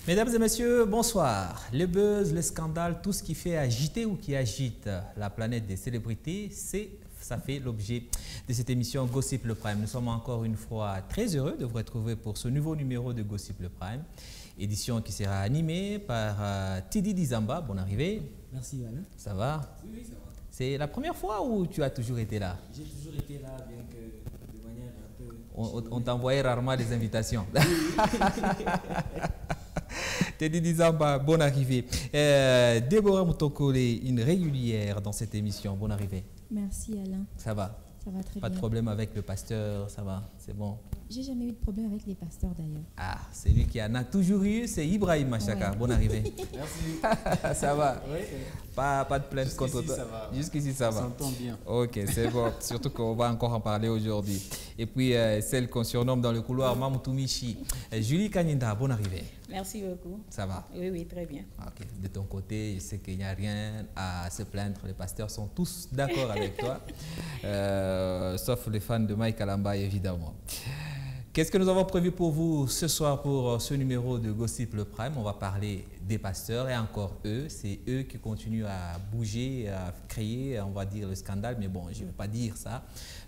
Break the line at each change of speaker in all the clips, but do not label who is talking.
Mesdames et messieurs, bonsoir. Le buzz, le scandale, tout ce qui fait agiter ou qui agite la planète des célébrités, ça fait l'objet de cette émission Gossip Le Prime. Nous sommes encore une fois très heureux de vous retrouver pour ce nouveau numéro de Gossip Le Prime. Édition qui sera animée par Tidi Dizamba. Bonne arrivée.
Merci, Alain.
Ça va?
Oui, ça va.
C'est la première fois ou tu as toujours été là?
J'ai toujours été là, bien que de manière un peu...
On t'envoyait rarement des invitations. Tedi Dizamba, bonne arrivée. Déborah Moutokole, une régulière dans cette émission. Bonne arrivée.
Merci Alain.
Ça va?
Ça va très bien.
Pas de problème avec le pasteur, ça va? C'est bon?
J'ai jamais eu de problème avec les pasteurs d'ailleurs.
Ah, c'est lui qui en a toujours eu, c'est Ibrahim Machaka. Ouais. Bonne arrivée.
Merci.
Ça va?
Oui.
Pas de plainte contre toi. Jusqu'ici, ça va.
On s'entend bien.
Ok, c'est bon. Surtout qu'on va encore en parler aujourd'hui. Et puis, celle qu'on surnomme dans le couloir, Mamoutou Michi. Julie Kanyinda, bonne arrivée.
Merci beaucoup.
Ça va?
Oui, oui, très bien.
Ok. De ton côté, je sais qu'il n'y a rien à se plaindre. Les pasteurs sont tous d'accord avec toi, sauf les fans de Mike Alamba, évidemment. Qu'est-ce que nous avons prévu pour vous ce soir pour ce numéro de Gossip Le Prime? On va parler des pasteurs et encore eux, c'est eux qui continuent à bouger, à créer, on va dire, le scandale. Mais bon, je ne vais pas dire ça.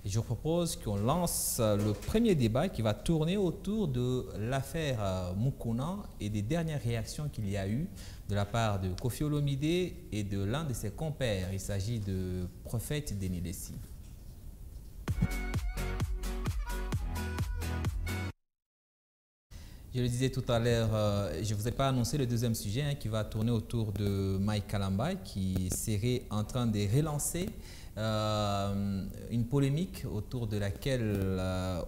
Je vous propose qu'on lance le premier débat qui va tourner autour de l'affaire Mukuna et des dernières réactions qu'il y a eu de la part de Koffi Olomide et de l'un de ses compères. Il s'agit de Prophète Denis Lessi. Je le disais tout à l'heure, je ne vous ai pas annoncé le deuxième sujet qui va tourner autour de Mike Kalamba qui serait en train de relancer une polémique autour de laquelle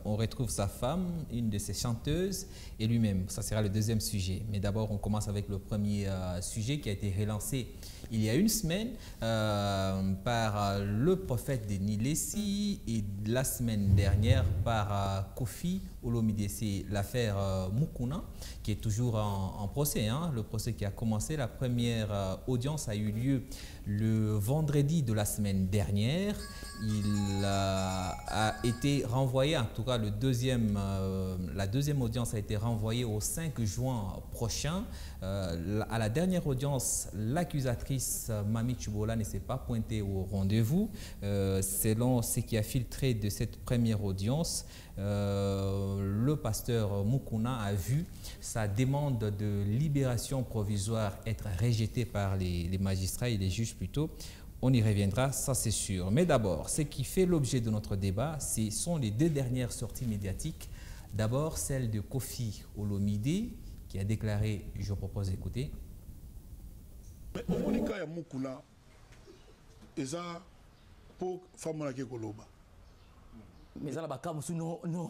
on retrouve sa femme, une de ses chanteuses, et lui-même. Ça sera le deuxième sujet. Mais d'abord, on commence avec le premier sujet qui a été relancé il y a une semaine par le prophète Denis Lessi et la semaine dernière par Koffi Olomide. C'est l'affaire Mukuna qui est toujours en procès. Le procès qui a commencé, la première audience a eu lieu le vendredi de la semaine dernière. Il a été renvoyé, en tout cas la deuxième audience a été renvoyée au 5 juin prochain. À la dernière audience, l'accusatrice Mami Chubola ne s'est pas pointée au rendez-vous. Selon ce qui a filtré de cette première audience, le pasteur Mukuna a vu sa demande de libération provisoire être rejetée par les magistrats et les juges plutôt. On y reviendra, ça c'est sûr. Mais d'abord, ce qui fait l'objet de notre débat, ce sont les deux dernières sorties médiatiques. D'abord, celle de Koffi Olomide, qui a déclaré, je propose d'écouter.
Mais au Monika ya Mukuna, eza pour femme qui koloba.
Mais ça là-bas,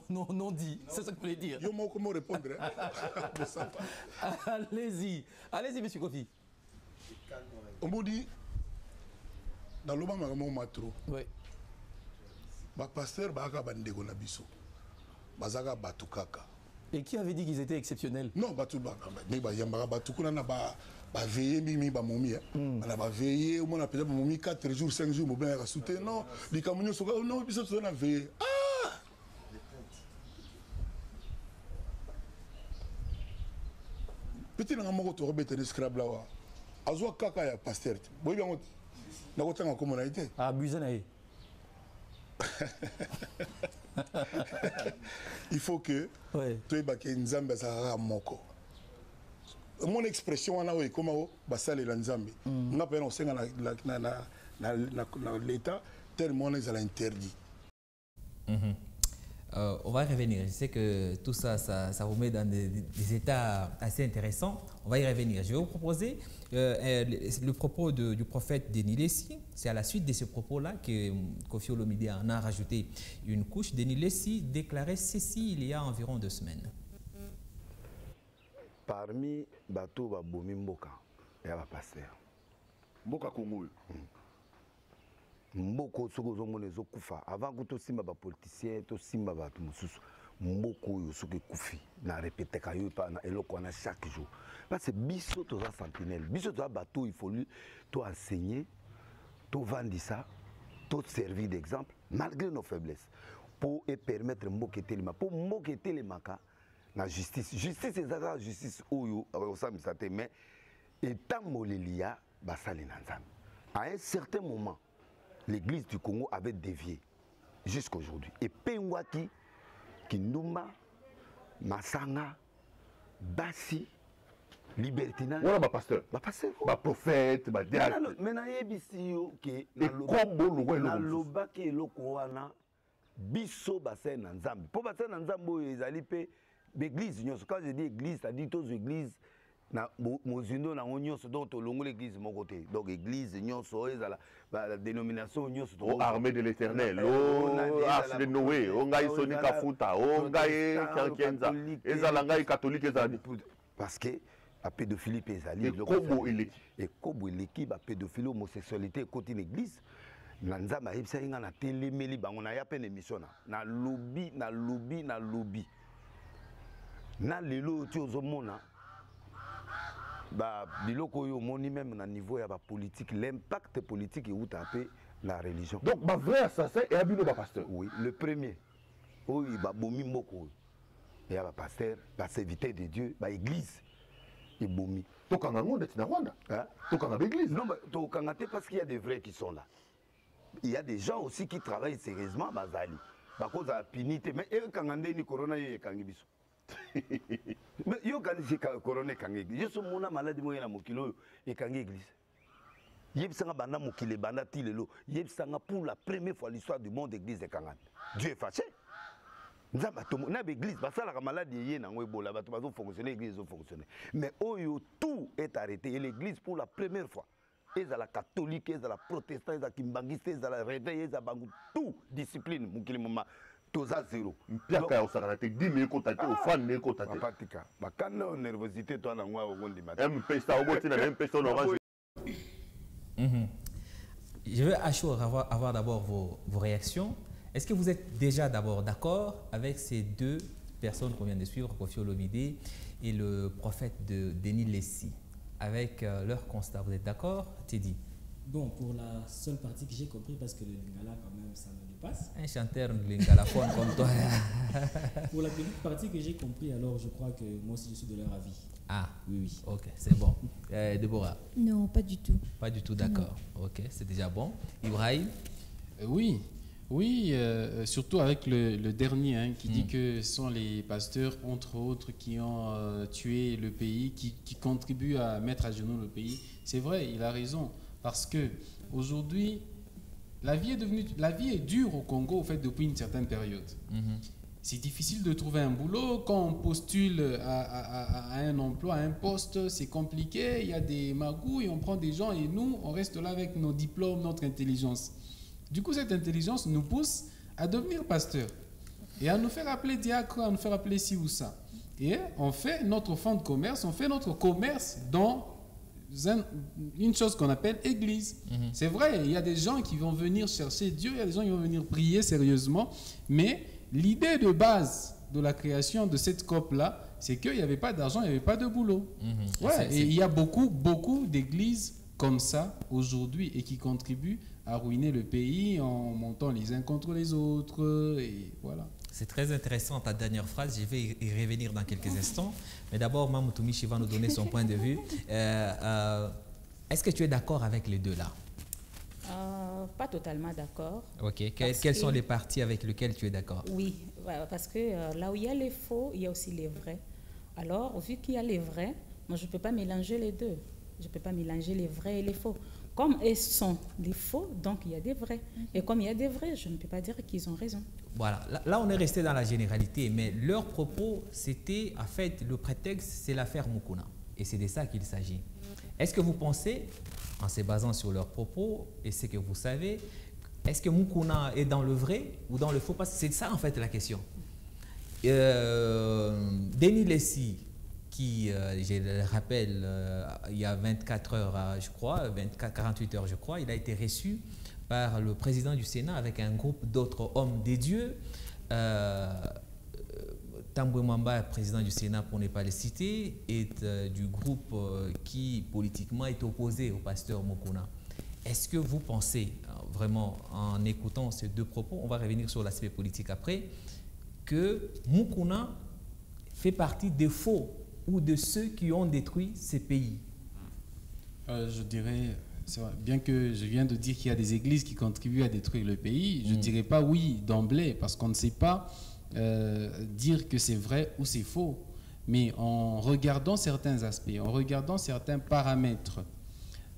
non dit. C'est ce que vous voulez dire.
Yo, comment répondre?
Allez-y, monsieur Koffi.
On me dit, dans le moment où matro,
oui.
Le pasteur Baka Bandego Nabiso, Bazaga Batukaka.
Et qui avait dit qu'ils étaient exceptionnels?
Non, Batubaka, mais Bayamba Batukuna n'a pas veillé, Mimi Bamoumi. On a veillé, on a peut-être Moumi 4 jours, 5 jours, Mobin a soutenu. Non, les camions sont là, non, puis ça, on a veillé. Ah! Petit n'a pas de rebête de scrab là. Azwa Kaka ya pasteur. Vous voyez bien, n'a pas de comment on a été.
Abusé naïe.
Il faut que tu aies baké Nzambe Zara Moko. Mon expression en a comment basale la Nzambe. On a pas on l'État tellement on les a interdit.
On va y revenir. Je sais que tout ça, ça vous met dans des états assez intéressants. On va y revenir. Je vais vous proposer le propos du prophète Denis Lessi. C'est à la suite de ce propos-là que Koffi Olomide en a rajouté une couche. Denis Lessi déclarait ceci il y a environ 2 semaines.
Parmi Bato Babomi Mboka, il y a un pasteur.
Mboka Congo.
Mboko soko zomone zo kufa avant que to simba ba politicien to simba ba tumususu mboko yo soki kufi na répéter kayo pa na eloko na chaque jour parce que biso to za sentinelle biso to bateau il faut lui to enseigner to vendre ça to servir d'exemple malgré nos faiblesses pour permettre mboka telema pour mboka telema ka la justice. Justice, c'est la justice où mais étant molélia, basali nanzam. À un certain moment, l'église du Congo avait dévié jusqu'à aujourd'hui. Et Pengwaki, Kindumba, Masanga, Bassi, Libertina.
Voilà ma pasteur.
Ma pasteur.
Ma prophète, ma diacre.
Mais na yebisi yo ke
na
loba ke eloko wana biso bassin na Nzambe. Po bassin na Nzambe oyo ezali pe l'église nyonso. Quand je dis église, ça dit tous églises na mozindo na nyonso donc to longo l'église mon côté. Donc église nyonso ezala la dénomination nyonso to
armée de l'Éternel. Oh arche de Noé, on ngai soni kafuta, on ngai kankenza. Ezala ngai catholique ezali.
Parce que la pédophilie ezali et kobo eleki ba pédophilie homosexualité côté l'église. Nanzama ayebisa inga na telemeli bango na ya pene émission na lobby na lelo ti ozomona ba biloko oyo moni même na niveau ya ba politique l'impact politique et outapé la religion.
Donc ba vrai assassin et abino ba pasteur.
Oui, le premier oyo ba bomi moko et ba pasteur ba serviteur de Dieu ba église et bomi.
Tokanga ngonde tina Rwanda.
Hein?
Tokanga ba église.
Non, tokanga te parce qu'il y a des vrais qui sont là. Il y a des gens aussi qui travaillent sérieusement bazali. Ba cause a pinité mais e kangande ni corona ye kangi biso. Mais yo quand c'est corona kangi. Je suis mona maladie moyena mokilo e kangi église. Yebsanga banda mokile banda tilelo. Yebsanga pour la première fois l'histoire du monde église de Kangane. Dieu est fâché. Nzamba to na église basala ka maladie ye na ngwebola bato bazo fonctionner église zo fonctionner. Mais oyo tout est arrêté et l'église pour la première fois. Ils ont la catholique, ils ont la protestante, ils ont la kimbangiste, ils ont la réveil, ils ont tout discipline. Mukilima toza zéro.
Piaka osarate 10 000 contactés au fan ne contactés.
Patika. Bakana nervosité toi na ngwa ogondi mata.
MP ça au botina MP ça orange.
Je veux avoir d'abord vos réactions. Est-ce que vous êtes déjà d'abord d'accord avec ces deux personnes qu'on vient de suivre, Koffi Olomide et le prophète de Denis Lessi? Avec leur constat, vous êtes d'accord, Teddy?
Bon, pour la seule partie que j'ai compris, parce que le lingala, quand même, ça me dépasse.
Un chanteur lingalaphone comme toi.
Pour la petite partie que j'ai compris, alors je crois que moi aussi je suis de leur avis.
Ah,
oui.
Ok, c'est bon. Déborah?
Non, pas du tout.
Pas du tout, d'accord. Ok, c'est déjà bon. Ibrahim?
Oui, surtout avec le dernier qui dit que ce sont les pasteurs, entre autres, qui ont tué le pays, qui contribuent à mettre à genoux le pays. C'est vrai, il a raison. Parce que aujourd'hui, la vie est dure au Congo, au fait, depuis une certaine période. C'est difficile de trouver un boulot. Quand on postule à un emploi, à un poste, c'est compliqué. Il y a des magouilles, on prend des gens et nous, on reste là avec nos diplômes, notre intelligence. Du coup, cette intelligence nous pousse à devenir pasteur et à nous faire appeler diacre, à nous faire appeler ci ou ça. Et on fait notre fonds de commerce, on fait notre commerce dans une chose qu'on appelle église. C'est vrai, il y a des gens qui vont venir chercher Dieu, il y a des gens qui vont venir prier sérieusement, mais l'idée de base de la création de cette COP-là, c'est qu'il n'y avait pas d'argent, il n'y avait pas de boulot. Et il y a beaucoup d'églises comme ça aujourd'hui et qui contribuent à ruiner le pays en montant les uns contre les autres et voilà.
C'est très intéressant ta dernière phrase, je vais y revenir dans quelques instants. Mais d'abord, Mamoutou Michi va nous donner son point de vue. Est-ce que tu es d'accord avec les deux là?
Pas totalement d'accord.
Ok, quelles sont les parties avec lesquelles tu es d'accord?
Oui, parce que là où il y a les faux, il y a aussi les vrais. Alors, vu qu'il y a les vrais, moi je ne peux pas mélanger les deux. Je ne peux pas mélanger les vrais et les faux. Comme ils sont des faux, donc il y a des vrais. Et comme il y a des vrais, je ne peux pas dire qu'ils ont raison.
Voilà, là on est resté dans la généralité, mais leur propos, c'était, en fait, le prétexte, c'est l'affaire Mukuna. Et c'est de ça qu'il s'agit. Est-ce que vous pensez, en se basant sur leurs propos et ce que vous savez, est-ce que Mukuna est dans le vrai ou dans le faux? Parce que c'est ça, en fait, la question. Denis Lessi, qui, je le rappelle, il y a 24 heures, je crois, 48 heures, je crois, il a été reçu par le président du Sénat avec un groupe d'autres hommes des dieux. Tambwe Mwamba, président du Sénat, pour ne pas le citer, est du groupe qui, politiquement, est opposé au pasteur Mukuna. Est-ce que vous pensez, vraiment, en écoutant ces deux propos, on va revenir sur l'aspect politique après, que Mukuna fait partie des faux ou de ceux qui ont détruit ces pays?
Je dirais, c'est vrai, bien que je viens de dire qu'il y a des églises qui contribuent à détruire le pays, je ne dirais pas oui d'emblée, parce qu'on ne sait pas dire que c'est vrai ou c'est faux. Mais en regardant certains aspects, en regardant certains paramètres,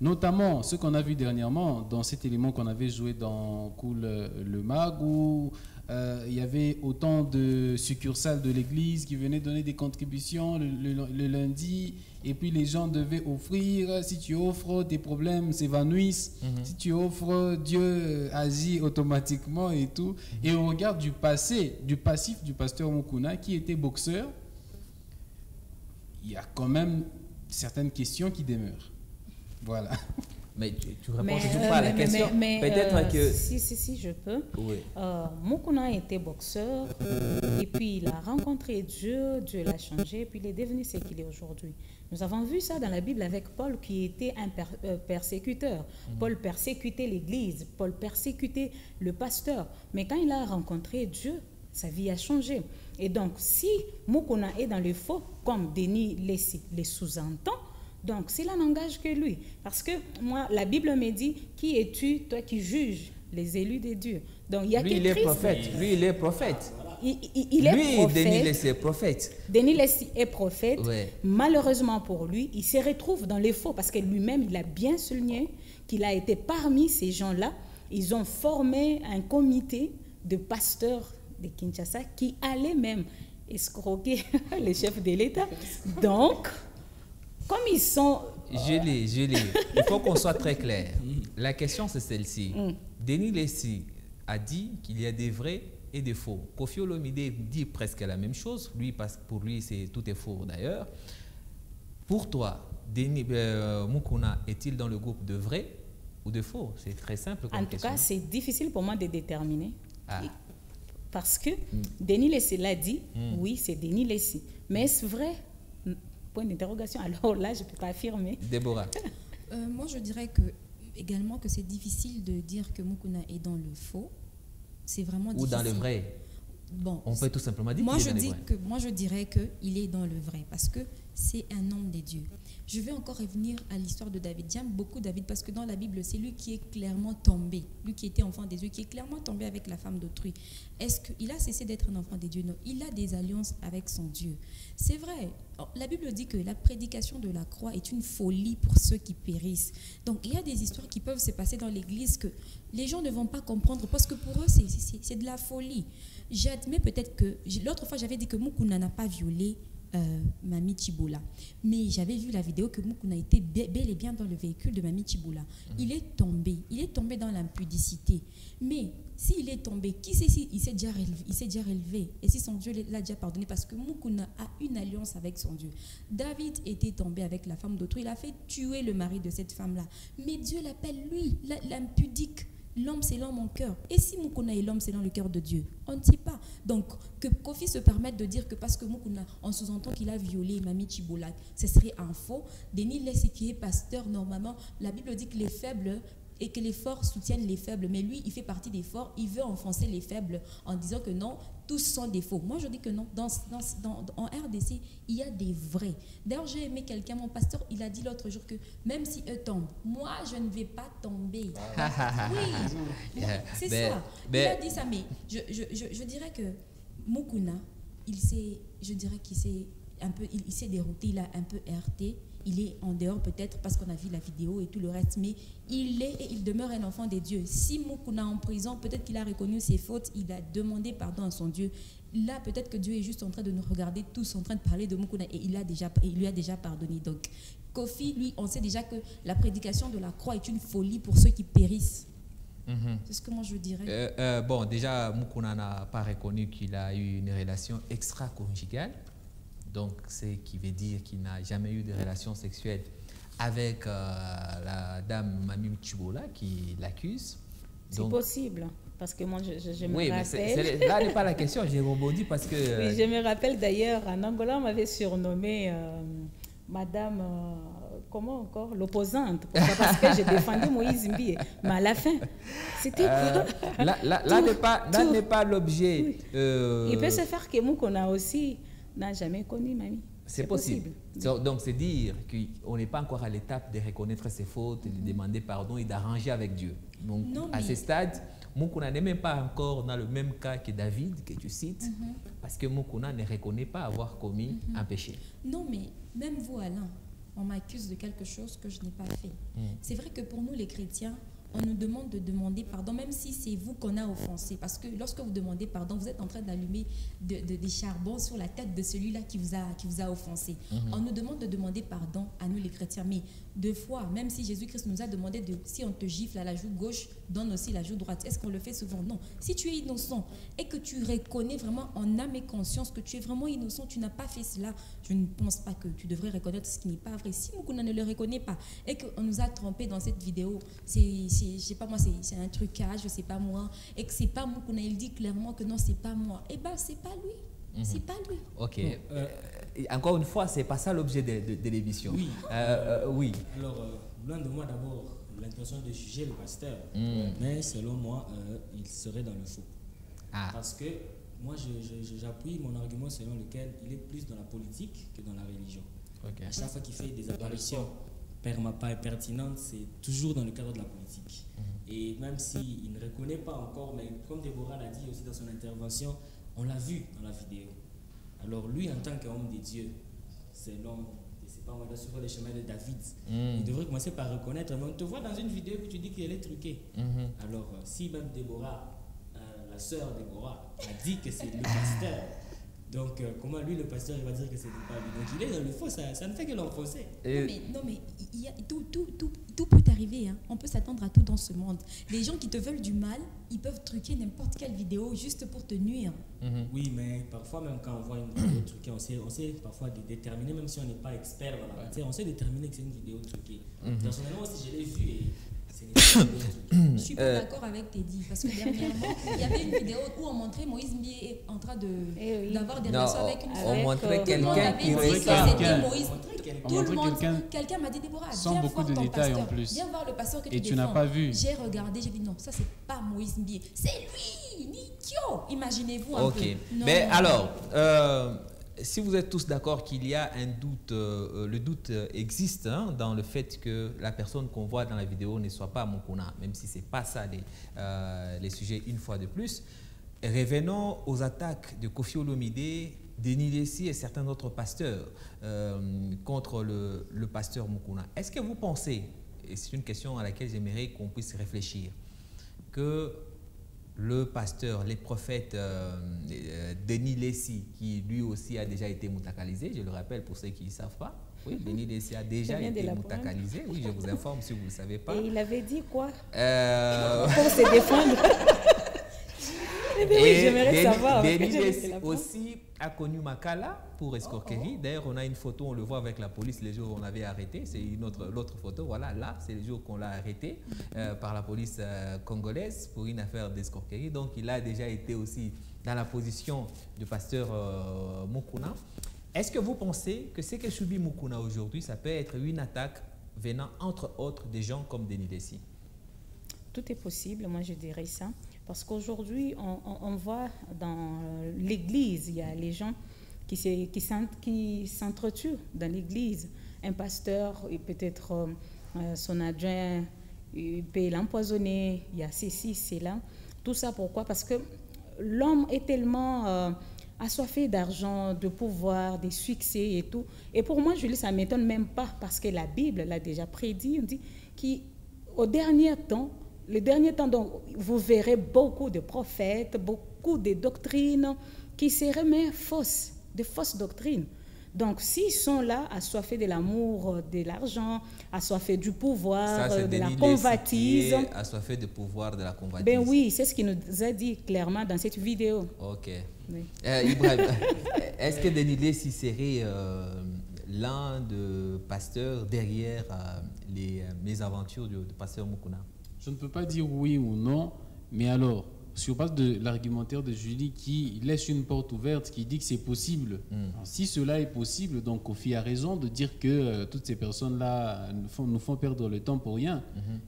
notamment ce qu'on a vu dernièrement dans cet élément qu'on avait joué dans Cool le Mag, où il y avait autant de succursales de l'église qui venaient donner des contributions le lundi, et puis les gens devaient offrir. Si tu offres, tes problèmes s'évanouissent. Si tu offres, Dieu agit automatiquement et tout. Et on regarde du passif du pasteur Mukuna, qui était boxeur. Il y a quand même certaines questions qui demeurent. Voilà.
Mais tu réponds toujours pas à la question. Peut-être que...
Si, je peux.
Oui.
Mukuna était boxeur et puis il a rencontré Dieu, Dieu l'a changé et puis il est devenu ce qu'il est aujourd'hui. Nous avons vu ça dans la Bible avec Paul qui était un persécuteur. Paul persécutait l'église, Paul persécutait le pasteur. Mais quand il a rencontré Dieu, sa vie a changé. Et donc, si Mukuna est dans le faux, comme Denis les sous-entend, donc cela n'engage que lui. Parce que moi, la Bible me dit, qui es-tu, toi qui juges les élus de Dieu? Donc, il y a
lui, il est prophète. Lui, il est prophète.
Il est prophète.
Denis Lessi est prophète.
Denis Lessi est prophète.
Ouais.
Malheureusement pour lui, il se retrouve dans les faux parce que lui-même, il a bien souligné qu'il a été parmi ces gens-là. Ils ont formé un comité de pasteurs de Kinshasa qui allait même escroquer les chefs de l'État. Donc, comme ils sont...
Je l'ai. Il faut qu'on soit très clair. La question, c'est celle-ci. Denis Lessi a dit qu'il y a des vrais et des faux. Koffi Olomide dit presque la même chose. Lui, parce que pour lui, tout est faux d'ailleurs. Pour toi, Denis Mukuna est-il dans le groupe de vrais ou de faux? C'est très simple comme question.
En tout cas, c'est difficile pour moi de déterminer.
Ah.
Parce que Denis Lessi l'a dit, oui, c'est Denis Lessi. Mais est-ce vrai? Point d'interrogation. Alors là, je ne peux pas affirmer.
Déborah.
Moi, je dirais également que c'est difficile de dire que Mukuna est dans le faux. C'est vraiment difficile.
Ou dans le vrai.
Bon,
on peut tout simplement dire
moi,
qu'il est dans le vrai.
Moi, je dirais qu'il est dans le vrai parce que c'est un homme de Dieu. Je vais encore revenir à l'histoire de David. J'aime beaucoup David parce que dans la Bible, c'est lui qui est clairement tombé. Lui qui était enfant des dieux, qui est clairement tombé avec la femme d'autrui. Est-ce qu'il a cessé d'être un enfant des dieux? Non, il a des alliances avec son Dieu. C'est vrai. La Bible dit que la prédication de la croix est une folie pour ceux qui périssent. Donc, il y a des histoires qui peuvent se passer dans l'église que les gens ne vont pas comprendre parce que pour eux, c'est de la folie. J'admets peut-être que... L'autre fois, j'avais dit que Mukuna n'a pas violé Mamie Chibola. Mais j'avais vu la vidéo que Mukuna était bel et bien dans le véhicule de Mamie Chibola. Il est tombé dans l'impudicité. Mais s'il est tombé, qui sait s'il s'est déjà relevé et si son Dieu l'a déjà pardonné parce que Mukuna a une alliance avec son Dieu. David était tombé avec la femme d'autrui, il a fait tuer le mari de cette femme-là. Mais Dieu l'appelle lui, l'impudique. L'homme, c'est l'homme en cœur. Et si Mukuna est l'homme, c'est dans le cœur de Dieu. On ne sait pas. Donc, que Koffi se permette de dire que parce que Mukuna, on sous-entend qu'il a violé Mamie Chibola, ce serait un faux. Denis Lessi, qui est pasteur, normalement, la Bible dit que les faibles et que les forts soutiennent les faibles. Mais lui, il fait partie des forts. Il veut enfoncer les faibles en disant que non, tous sont des faux. Moi, je dis que non. En RDC, il y a des vrais. D'ailleurs, j'ai aimé quelqu'un, mon pasteur, il a dit l'autre jour que même si eux tombent, moi, je ne vais pas tomber. Oui, c'est ça. Il a dit ça, mais je dirais que Mukuna, il s'est dérouté, il a un peu heurté. Il est en dehors peut-être parce qu'on a vu la vidéo et tout le reste, mais il demeure un enfant des dieux. Si Mukuna en prison, peut-être qu'il a reconnu ses fautes, il a demandé pardon à son Dieu. Là, peut-être que Dieu est juste en train de nous regarder tous en train de parler de Mukuna et il lui a déjà pardonné. Donc, Koffi, lui, on sait déjà que la prédication de la croix est une folie pour ceux qui périssent. C'est ce que moi je dirais.
Bon, déjà, Mukuna n'a pas reconnu qu'il a eu une relation extra-conjugale. Donc, c'est qui veut dire qu'il n'a jamais eu de relation sexuelle avec la dame Mamie Chibola qui l'accuse.
C'est possible, parce que moi, je me
rappelle...
Mais
là n'est pas la question, j'ai rebondi parce que...
Oui, je me rappelle d'ailleurs, en Angola, on m'avait surnommé Madame... comment encore? L'opposante. Pourquoi? Parce que j'ai défendu Moïse Mbie. Mais à la fin, c'était quoi?
Là n'est pas l'objet.
Oui. Il peut se faire que Mukuna aussi... n'a jamais connu mamie.
C'est possible. Donc, c'est dire qu'on n'est pas encore à l'étape de reconnaître ses fautes, de demander pardon et d'arranger avec Dieu. Donc,
non,
à ce stade, Moukouna n'est même pas encore dans le même cas que David, que tu cites, parce que Moukouna ne reconnaît pas avoir commis un péché.
Non, mais même vous, Alain, on m'accuse de quelque chose que je n'ai pas fait. C'est vrai que pour nous, les chrétiens, on nous demande de demander pardon, même si c'est vous qu'on a offensé. Parce que lorsque vous demandez pardon, vous êtes en train d'allumer des charbons sur la tête de celui-là qui vous a offensé. On nous demande de demander pardon à nous, les chrétiens. Mais deux fois, même si Jésus-Christ nous a demandé si on te gifle à la joue gauche, donne aussi la joue droite. Est-ce qu'on le fait souvent? Non. Si tu es innocent et que tu reconnais vraiment en âme et conscience que tu es vraiment innocent, tu n'as pas fait cela, je ne pense pas que tu devrais reconnaître ce qui n'est pas vrai. Si Moukouna ne le reconnaît pas et qu'on nous a trompés dans cette vidéo, je sais pas moi, c'est un trucage, je sais pas moi, et que c'est pas Moukouna, il dit clairement que non, c'est pas moi. Eh bien, c'est pas lui. C'est pas lui.
Ok. Encore une fois, c'est pas ça l'objet de l'émission.
Oui.
Oui.
Alors, loin de moi d'abord l'intention de juger le pasteur, mais selon moi, il serait dans le faux. Parce que moi, j'appuie mon argument selon lequel il est plus dans la politique que dans la religion. À chaque fois qu'il fait des apparitions pertinentes, c'est toujours dans le cadre de la politique. Et même s'il ne reconnaît pas encore, mais comme Déborah l'a dit aussi dans son intervention, on l'a vu dans la vidéo. Alors lui, en tant qu'homme de Dieu, selon, je ne sais pas, on va suivre les chemins de David, il devrait commencer par reconnaître. Mais on te voit dans une vidéo que tu dis qu'elle est truquée. Alors si même Déborah, la sœur Déborah, a dit que c'est le pasteur, donc comment lui, le pasteur, il va dire que c'est pas lui? Donc il est dans le faux, ça ne fait que l'enfoncer.
Non mais tout peut arriver, hein. On peut s'attendre à tout dans ce monde. Les gens qui te veulent du mal, ils peuvent truquer n'importe quelle vidéo juste pour te nuire.
Oui, mais parfois même quand on voit une vidéo truquée, on sait parfois déterminer, même si on n'est pas expert dans la matière, on sait déterminer que c'est une vidéo truquée. Personnellement aussi, je l'ai vu et
je suis pas d'accord avec Teddy parce que dernièrement il y avait une vidéo où on montrait Moïse Mbié en train d'avoir des relations avec une femme.
On montrait quelqu'un qui
tout le monde, quelqu'un m'a dit Déborah,
sans beaucoup de détails en plus.
Viens voir le pasteur que tu
défends. Et tu n'as pas vu.
J'ai regardé, j'ai dit non, ça c'est pas Moïse Mbié, c'est lui, Nikio. Imaginez-vous un peu. Non,
mais alors. Si vous êtes tous d'accord qu'il y a un doute, le doute existe dans le fait que la personne qu'on voit dans la vidéo ne soit pas Moukouna, même si ce n'est pas ça les sujets une fois de plus. Revenons aux attaques de Koffi Olomide, Denis Lessi et certains autres pasteurs contre le pasteur Moukouna. Est-ce que vous pensez, et c'est une question à laquelle j'aimerais qu'on puisse réfléchir, que le pasteur, les prophètes Denis Lessi, qui lui aussi a déjà été moutakalisé, je le rappelle pour ceux qui ne savent pas, oui, Denis Lessi a déjà été moutakalisé, oui, je vous informe si vous ne le savez pas.
Et il avait dit quoi pour se défendre? Oui, j'aimerais savoir.
Denis Lessi aussi a connu Makala pour escroquerie. D'ailleurs, on a une photo, on le voit avec la police les jours où on avait arrêté. C'est l'autre photo. Voilà, là, c'est le jour qu'on l'a arrêté par la police congolaise pour une affaire d'escroquerie. Donc, il a déjà été aussi dans la position de pasteur Moukouna. Est-ce que vous pensez que ce que subit Moukouna aujourd'hui, ça peut être une attaque venant entre autres des gens comme Denis Lessi?
Tout est possible, moi je dirais ça. Parce qu'aujourd'hui, on voit dans l'église, il y a les gens qui s'entretuent dans l'église. Un pasteur, peut-être son adjoint, il peut l'empoisonner, il y a ceci, cela. Tout ça pourquoi? Parce que l'homme est tellement assoiffé d'argent, de pouvoir, de succès et tout. Et pour moi, je dis, ça ne m'étonne même pas parce que la Bible l'a déjà prédit. On dit qu'au dernier temps, le dernier temps, donc, vous verrez beaucoup de prophètes, beaucoup de doctrines qui seraient mais fausses, de fausses doctrines. Donc, s'ils sont là, assoiffés de l'amour, de l'argent, assoiffés du pouvoir, de la convoitise.
Assoiffés du pouvoir, de la convoitise.
Ben oui, c'est ce qu'il nous a dit clairement dans cette vidéo.
Ok. Oui. Ibrahim, est-ce que Denis Lessi serait l'un des pasteurs derrière les mésaventures du pasteur Moukouna?
Je ne peux pas dire oui ou non, mais alors, sur base de l'argumentaire de Julie qui laisse une porte ouverte, qui dit que c'est possible. Alors, si cela est possible, donc Kofi a raison de dire que toutes ces personnes-là nous font perdre le temps pour rien.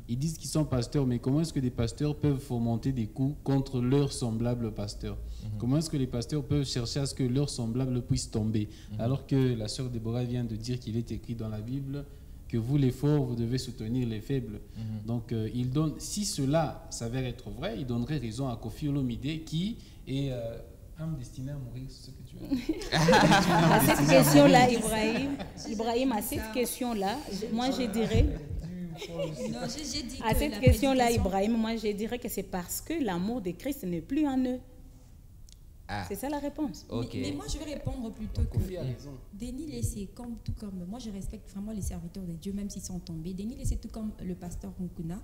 Ils disent qu'ils sont pasteurs, mais comment est-ce que des pasteurs peuvent fomenter des coups contre leurs semblables pasteurs? Comment est-ce que les pasteurs peuvent chercher à ce que leurs semblables puissent tomber? Alors que la sœur Déborah vient de dire qu'il est écrit dans la Bible que vous, les forts, vous devez soutenir les faibles. Donc, il donne, si cela s'avère être vrai, il donnerait raison à Kofi Olomide qui est âme destinée à mourir, c'est ce que tu as.
À cette question-là, Ibrahim, à cette question-là, moi je dirais...
Non, j'ai dit
à cette question-là, Ibrahim, moi je dirais que c'est parce que l'amour de Christ n'est plus en eux. C'est ça la réponse.
Mais moi, je vais répondre plutôt que Denis Lessé, tout comme moi, je respecte vraiment les serviteurs de Dieu, même s'ils sont tombés. Denis Lessé, tout comme le pasteur Mukuna.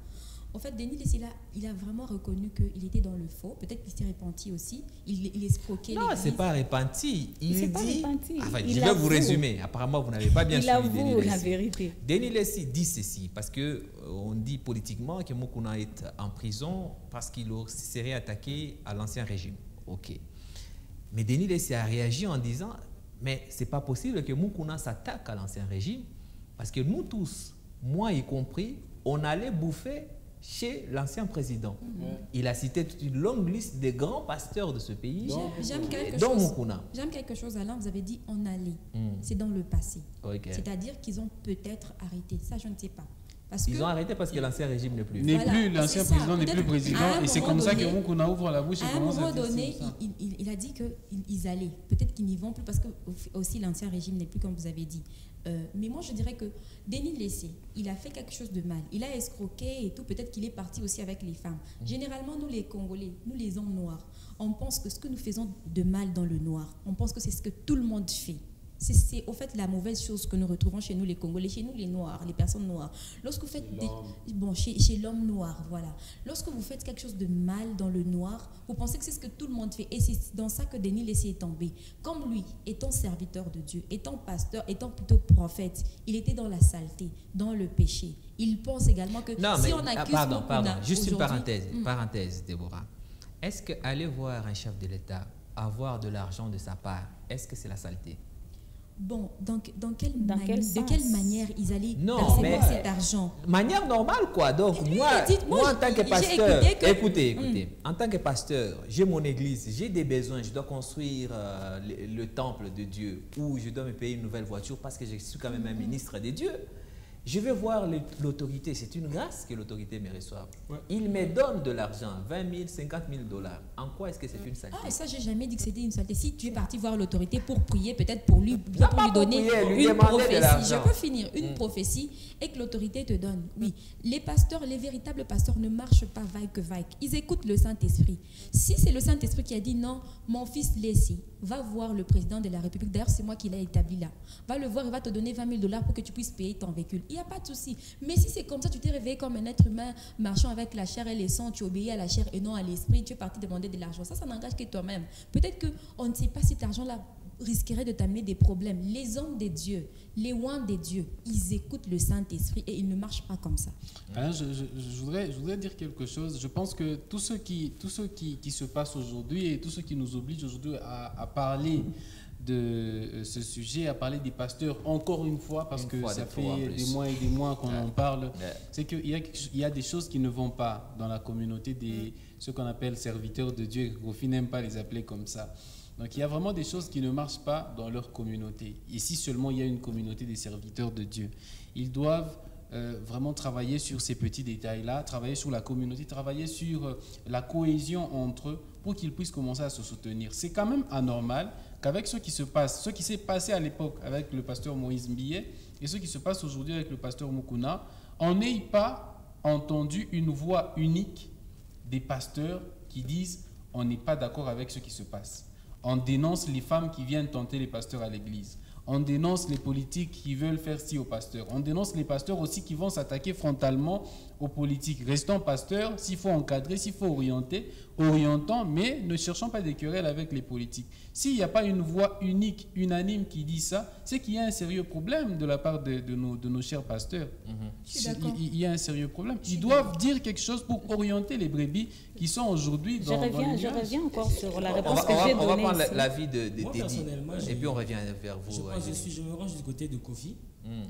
En fait, Denis Lessé, il a vraiment reconnu qu'il était dans le faux. Peut-être qu'il s'est repenti aussi. Il escroquait.
Non, c'est pas repenti. Il dit.
Pas repenti.
Enfin, je vais vous résumer. Apparemment, vous n'avez pas bien suivi Denis Lessé.
La vérité.
Denis Lessé dit ceci parce que on dit politiquement que Mukuna est en prison parce qu'il serait attaqué à l'ancien régime. Ok. Mais Denis Lessé a réagi en disant mais c'est pas possible que Mukuna s'attaque à l'ancien régime parce que nous tous, moi y compris, on allait bouffer chez l'ancien président. Il a cité toute une longue liste des grands pasteurs de ce pays, dont Mukuna.
J'aime quelque chose, Alain, vous avez dit on allait. C'est dans le passé. C'est-à-dire qu'ils ont peut-être arrêté. Ça, je ne sais pas.
Ils ont arrêté parce que l'ancien régime n'est plus.
L'ancien président n'est plus président et c'est comme ça que Mukuna ouvre la bouche et commence à dire.
À un moment donné, il a dit qu'ils allaient. Peut-être qu'ils n'y vont plus parce que aussi l'ancien régime n'est plus comme vous avez dit. Mais moi, je dirais que Denis Lessé, il a fait quelque chose de mal. Il a escroqué et tout. Peut-être qu'il est parti aussi avec les femmes. Généralement, nous les Congolais, nous les hommes noirs, on pense que ce que nous faisons de mal dans le noir, on pense que c'est ce que tout le monde fait. C'est au fait la mauvaise chose que nous retrouvons chez nous les Congolais, chez nous les Noirs, les personnes noires. Lorsque vous faites chez l'homme noir, voilà. Lorsque vous faites quelque chose de mal dans le noir, vous pensez que c'est ce que tout le monde fait. Et c'est dans ça que Denis Lessé est tombé. Comme lui, étant serviteur de Dieu, étant pasteur, étant plutôt prophète, il était dans la saleté, dans le péché. Il pense également que si on accuse...
Pardon, juste une parenthèse, Déborah. Est-ce qu'aller voir un chef de l'État, avoir de l'argent de sa part, est-ce que c'est la saleté?
Bon, donc de quelle manière ils allaient percevoir cet argent?
Manière normale, quoi. Donc, moi en tant que pasteur, écoutez, en tant que pasteur, j'ai mon église, j'ai des besoins, je dois construire le temple de Dieu ou je dois me payer une nouvelle voiture parce que je suis quand même un ministre de Dieu. Je vais voir l'autorité, c'est une grâce que l'autorité me reçoive. Il me donne de l'argent, 20 000, 50 000 $. En quoi est-ce que c'est une saleté?
Ça, j'ai jamais dit que c'était une saleté. Si tu es parti voir l'autorité pour prier, peut-être pour lui donner une prophétie. Je peux finir une prophétie et que l'autorité te donne. Oui, les pasteurs, les véritables pasteurs ne marchent pas vaille que vaille. Ils écoutent le Saint-Esprit. Si c'est le Saint-Esprit qui a dit non, mon fils Lessé, va voir le président de la République. D'ailleurs, c'est moi qui l'ai établi là. Va le voir, il va te donner 20 000 $ pour que tu puisses payer ton véhicule. Il n'y a pas de souci. Mais si c'est comme ça, tu t'es réveillé comme un être humain marchant avec la chair et le sang, tu obéis à la chair et non à l'esprit, tu es parti demander de l'argent. Ça n'engage que toi-même. Peut-être qu'on ne sait pas si cet argent-là risquerait de t'amener des problèmes. Les hommes de Dieu, les oins de Dieu, ils écoutent le Saint-Esprit et ils ne marchent pas comme ça.
Alors, je voudrais dire quelque chose. Je pense que tout ce qui se passe aujourd'hui et tout ce qui nous oblige aujourd'hui à parler de ce sujet, à parler des pasteurs, encore une fois, parce que ça fait des mois et des mois qu'on en parle, c'est qu'il y a des choses qui ne vont pas dans la communauté des ceux qu'on appelle serviteurs de Dieu, et Kofi n'aime pas les appeler comme ça. Donc il y a vraiment des choses qui ne marchent pas dans leur communauté. Ici seulement, il y a une communauté des serviteurs de Dieu. Ils doivent vraiment travailler sur ces petits détails-là, travailler sur la communauté, travailler sur la cohésion entre eux pour qu'ils puissent commencer à se soutenir. C'est quand même anormal qu'avec ce qui se passe, ce qui s'est passé à l'époque avec le pasteur Moïse Mbiye et ce qui se passe aujourd'hui avec le pasteur Mukuna, on n'ait pas entendu une voix unique des pasteurs qui disent on n'est pas d'accord avec ce qui se passe. On dénonce les femmes qui viennent tenter les pasteurs à l'église. On dénonce les politiques qui veulent faire ci aux pasteurs. On dénonce les pasteurs aussi qui vont s'attaquer frontalement aux politiques. Restons pasteurs, s'il faut encadrer, s'il faut orienter, orientons, mais ne cherchons pas des querelles avec les politiques. S'il n'y a pas une voix unique, unanime qui dit ça, c'est qu'il y a un sérieux problème de la part de nos chers pasteurs. Il y a un sérieux problème. Ils doivent dire quelque chose pour orienter les brebis qui sont aujourd'hui dans
Je reviens encore sur la réponse que j'ai donnée.
On va prendre l'avis de Dédi et puis on revient vers vous.
Je me range du côté de Kofi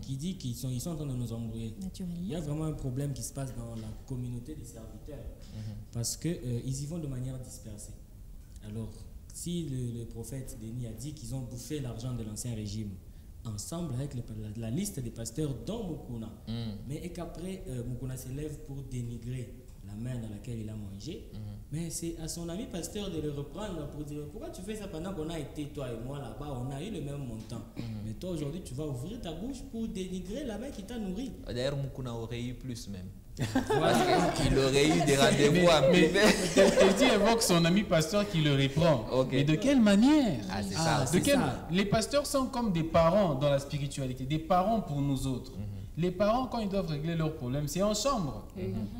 qui dit qu'ils sont en train de nous embrouiller. Il y a vraiment un problème qui se passe dans la communauté des serviteurs parce qu'ils y vont de manière dispersée. Alors, si le prophète Denis a dit qu'ils ont bouffé l'argent de l'ancien régime ensemble avec la liste des pasteurs dont Mukuna, mais et qu'après Mukuna se lève pour dénigrer la main dans laquelle il a mangé, mais c'est à son ami pasteur de le reprendre pour dire pourquoi tu fais ça pendant qu'on a été toi et moi là-bas, on a eu le même montant, mais toi aujourd'hui tu vas ouvrir ta bouche pour dénigrer la main qui t'a nourri.
D'ailleurs Mukuna aurait eu plus même. Il aurait eu des rendez-vous à
Teddy évoque son ami pasteur qui le reprend. Mais de quelle manière? Les pasteurs sont comme des parents dans la spiritualité, des parents pour nous autres. Les parents, quand ils doivent régler leurs problèmes, c'est en chambre.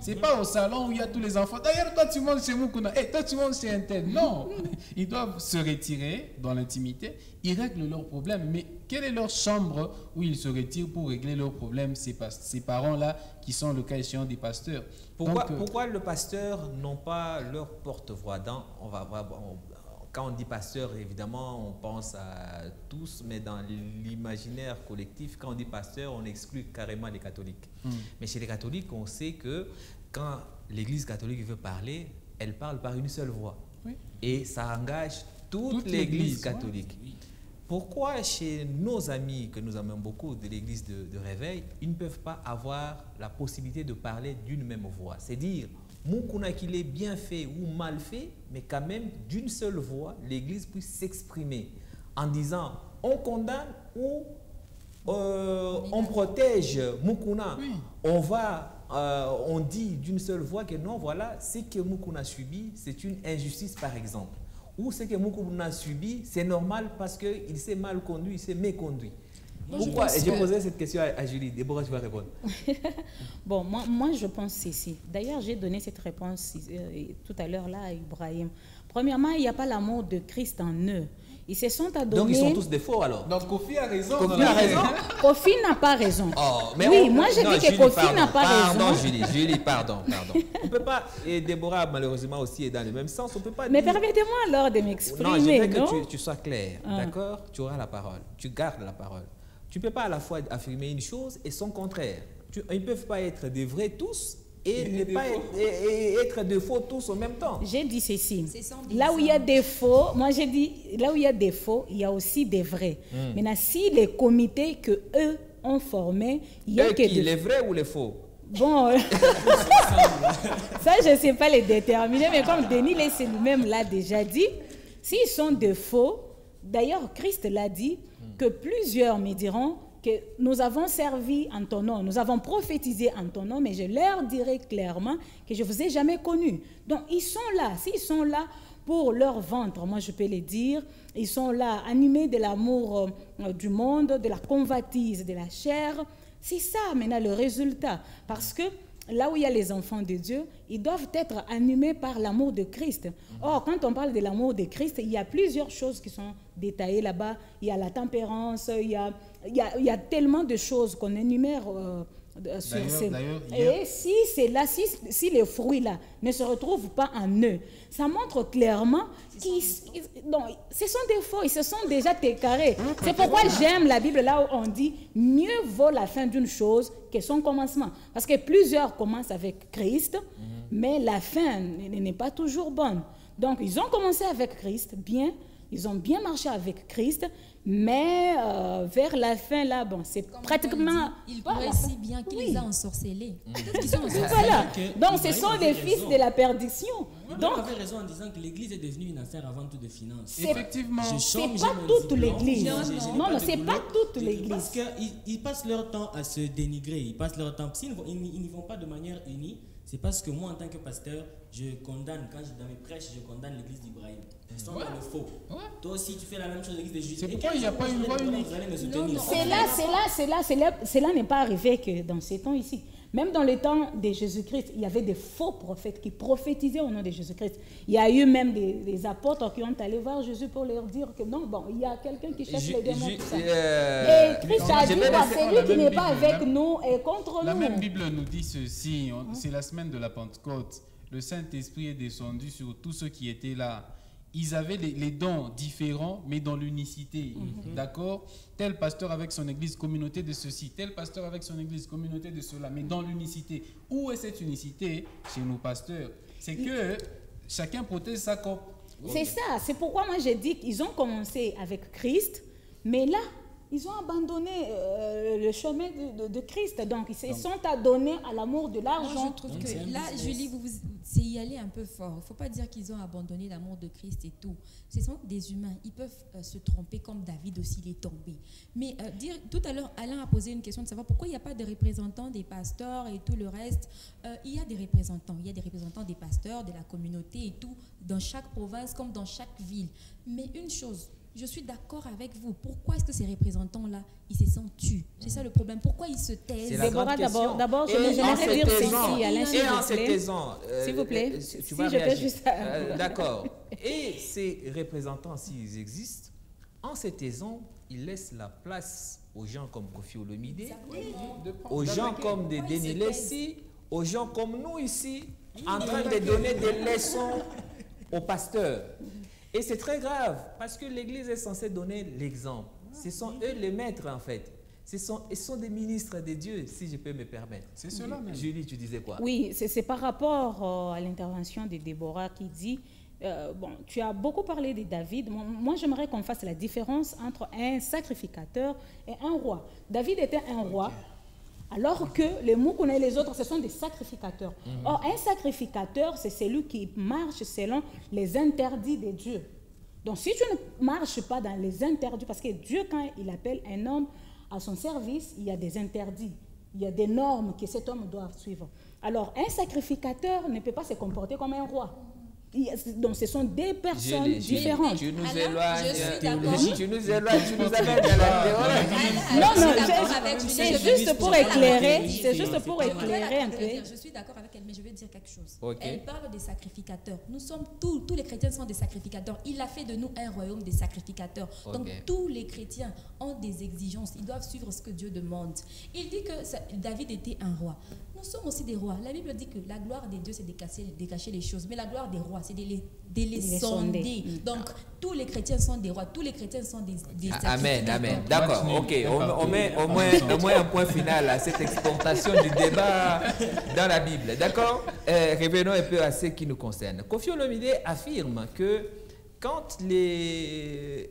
C'est pas au salon où il y a tous les enfants. D'ailleurs, toi tu manges chez Mukuna, toi tu manges chez un tel. Non, ils doivent se retirer dans l'intimité. Ils règlent leurs problèmes. Mais quelle est leur chambre où ils se retirent pour régler leurs problèmes, ces parents-là qui sont le cas échéant des pasteurs?
Pourquoi le pasteur n'ont pas leur porte-voix quand on dit pasteur, évidemment, on pense à tous, mais dans l'imaginaire collectif, quand on dit pasteur, on exclut carrément les catholiques. Mais chez les catholiques, on sait que quand l'Église catholique veut parler, elle parle par une seule voix. Et ça engage toute l'Église catholique. Pourquoi chez nos amis que nous aimons beaucoup de l'Église de Réveil, ils ne peuvent pas avoir la possibilité de parler d'une même voix? C'est dire, Mukuna qu'il est bien fait ou mal fait, mais quand même d'une seule voix, l'Église puisse s'exprimer en disant on condamne ou on protège Mukuna. On dit d'une seule voix que non, voilà, ce que Mukuna subit, c'est une injustice par exemple. Ou ce que Mukuna subit, c'est normal parce qu'il s'est mal conduit, il s'est méconduit. Pourquoi? J'ai posé cette question à Julie. Déborah, tu vas répondre.
Bon, moi, je pense ceci. D'ailleurs, j'ai donné cette réponse tout à l'heure là à Ibrahim. Premièrement, il n'y a pas l'amour de Christ en eux. Ils se sont adonnés.
Donc, ils sont tous des faux alors?
Donc, Kofi a raison.
Kofi n'a pas raison. Moi, je dis que Kofi n'a pas raison.
Pardon, Julie, pardon. On ne peut pas, et Déborah, malheureusement, aussi est dans le même sens. On peut pas
mais permettez-moi alors de m'exprimer.
Non, je veux que tu sois clair. D'accord? Tu auras la parole. Tu gardes la parole. Tu ne peux pas à la fois affirmer une chose et son contraire. Ils ne peuvent pas être des vrais tous et ne pas être de faux tous en même temps.
J'ai dit ceci. Là où il y a des faux, moi j'ai dit, là où il y a des faux, il y a aussi des vrais. Maintenant, si les comités que eux ont formés, il y a que
les vrais ou les faux?
Bon, ça je ne sais pas les déterminer, mais comme Denis lui-même l'a déjà dit, s'ils sont de faux, d'ailleurs Christ l'a dit, que plusieurs me diront que nous avons servi en ton nom, nous avons prophétisé en ton nom, mais je leur dirai clairement que je ne vous ai jamais connus. Donc, ils sont là. S'ils sont là pour leur ventre, moi je peux les dire, ils sont là animés de l'amour du monde, de la convoitise, de la chair. C'est ça maintenant le résultat. Parce que là où il y a les enfants de Dieu, ils doivent être animés par l'amour de Christ. Or, quand on parle de l'amour de Christ, il y a plusieurs choses qui sont détaillées là-bas. Il y a la tempérance, il y a tellement de choses qu'on énumère sur ces... Et si c'est là, si les fruits-là ne se retrouvent pas en eux, ça montre clairement qu'ils... Non, ce sont des faux, ils se sont déjà déclarés. C'est pourquoi j'aime la Bible là où on dit « Mieux vaut la fin d'une chose que son commencement ». Parce que plusieurs commencent avec Christ, mais la fin n'est pas toujours bonne. Donc, ils ont commencé avec Christ, bien, ils ont bien marché avec Christ, mais vers la fin, là, bon, c'est pratiquement...
Il pourrait si bien qu'il les a ensorcelés.
Voilà. Donc, ce sont les fils de la perdition.
Donc, vous avez raison en disant que l'Église est devenue une affaire avant tout de finances.
Effectivement.
C'est pas toute l'Église. Non, c'est pas toute l'Église.
Parce qu'ils passent leur temps à se dénigrer. Ils passent leur temps... S'ils n'y vont pas de manière unie, c'est parce que moi, en tant que pasteur, je condamne, quand dans mes prêches, je condamne l'église d'Ibrahim. Ils sont dans le faux. Toi aussi, tu fais la même chose à l'église de Jésus.
C'est pourquoi il n'y a pas une voix unique.
Cela n'est pas arrivé que dans ces temps ici. Même dans le temps de Jésus-Christ, il y avait des faux prophètes qui prophétisaient au nom de Jésus-Christ. Il y a eu même des apôtres qui ont allé voir Jésus pour leur dire que non, bon, il y a quelqu'un qui cherche les démons, tout ça. Et Christ a dit, celui qui n'est pas avec nous est contre nous.
La même Bible nous dit ceci, c'est la semaine de la Pentecôte. Le Saint-Esprit est descendu sur tous ceux qui étaient là. Ils avaient les dons différents, mais dans l'unicité. D'accord? Tel pasteur avec son église, communauté de ceci. Tel pasteur avec son église, communauté de cela. Mais dans l'unicité. Où est cette unicité chez nos pasteurs? C'est que chacun protège sa coque.
C'est ça. C'est pourquoi moi j'ai dit qu'ils ont commencé avec Christ, mais là, ils ont abandonné le chemin de Christ. Donc, ils se sont adonnés à l'amour de l'argent.
Je trouve que là, Julie, c'est y aller un peu fort. Il ne faut pas dire qu'ils ont abandonné l'amour de Christ et tout. Ce sont des humains. Ils peuvent se tromper comme David aussi, il est tombé. Mais tout à l'heure, Alain a posé une question de savoir pourquoi il n'y a pas de représentants des pasteurs et tout le reste. Il y a des représentants. Il y a des représentants des pasteurs, de la communauté et tout, dans chaque province comme dans chaque ville. Mais une chose, je suis d'accord avec vous. Pourquoi est-ce que ces représentants-là, ils se sentent tués? C'est ça le problème. Pourquoi ils se taisent?
Déborah, d'abord, j'aimerais dire ceci, Alain, s'il vous plaît.
Tu vas réagir. D'accord. Et ces représentants, s'ils existent, en se taisant, ils laissent la place aux gens comme Koffi Olomide, aux gens comme Denis Lessi, aux gens comme nous ici, en train de donner des leçons aux pasteurs. Et c'est très grave, parce que l'Église est censée donner l'exemple. Ce sont eux les maîtres, en fait. Ils sont des ministres de Dieu, si je peux me permettre.
C'est cela même.
Julie, tu disais quoi?
Oui, c'est par rapport à l'intervention de Déborah qui dit, bon, tu as beaucoup parlé de David. Moi, j'aimerais qu'on fasse la différence entre un sacrificateur et un roi. David était un roi. Alors que les Moukoune et les autres, ce sont des sacrificateurs. Or, un sacrificateur, c'est celui qui marche selon les interdits de Dieu. Donc, si tu ne marches pas dans les interdits, parce que Dieu, quand il appelle un homme à son service, il y a des interdits, il y a des normes que cet homme doit suivre. Alors, un sacrificateur ne peut pas se comporter comme un roi. Donc, ce sont des personnes différentes.
Tu nous éloignes, tu nous amènes à la théorie.
Non, c'est juste pour éclairer, un peu.
Je suis d'accord avec elle, mais je vais dire quelque chose. Elle parle des sacrificateurs. Nous sommes tous les chrétiens sont des sacrificateurs. Il a fait de nous un royaume des sacrificateurs. Donc, tous les chrétiens ont des exigences. Ils doivent suivre ce que Dieu demande. Il dit que David était un roi. Nous sommes aussi des rois. La Bible dit que la gloire des dieux, c'est de cacher les choses. Mais la gloire des rois, c'est de les sonder. Donc, tous les chrétiens sont des rois. Tous les chrétiens sont des
Amen, amen. D'accord, ok. On met au moins un point final à cette exportation du débat dans la Bible. D'accord? Revenons un peu à ce qui nous concerne. Koffi Olomide affirme que quand les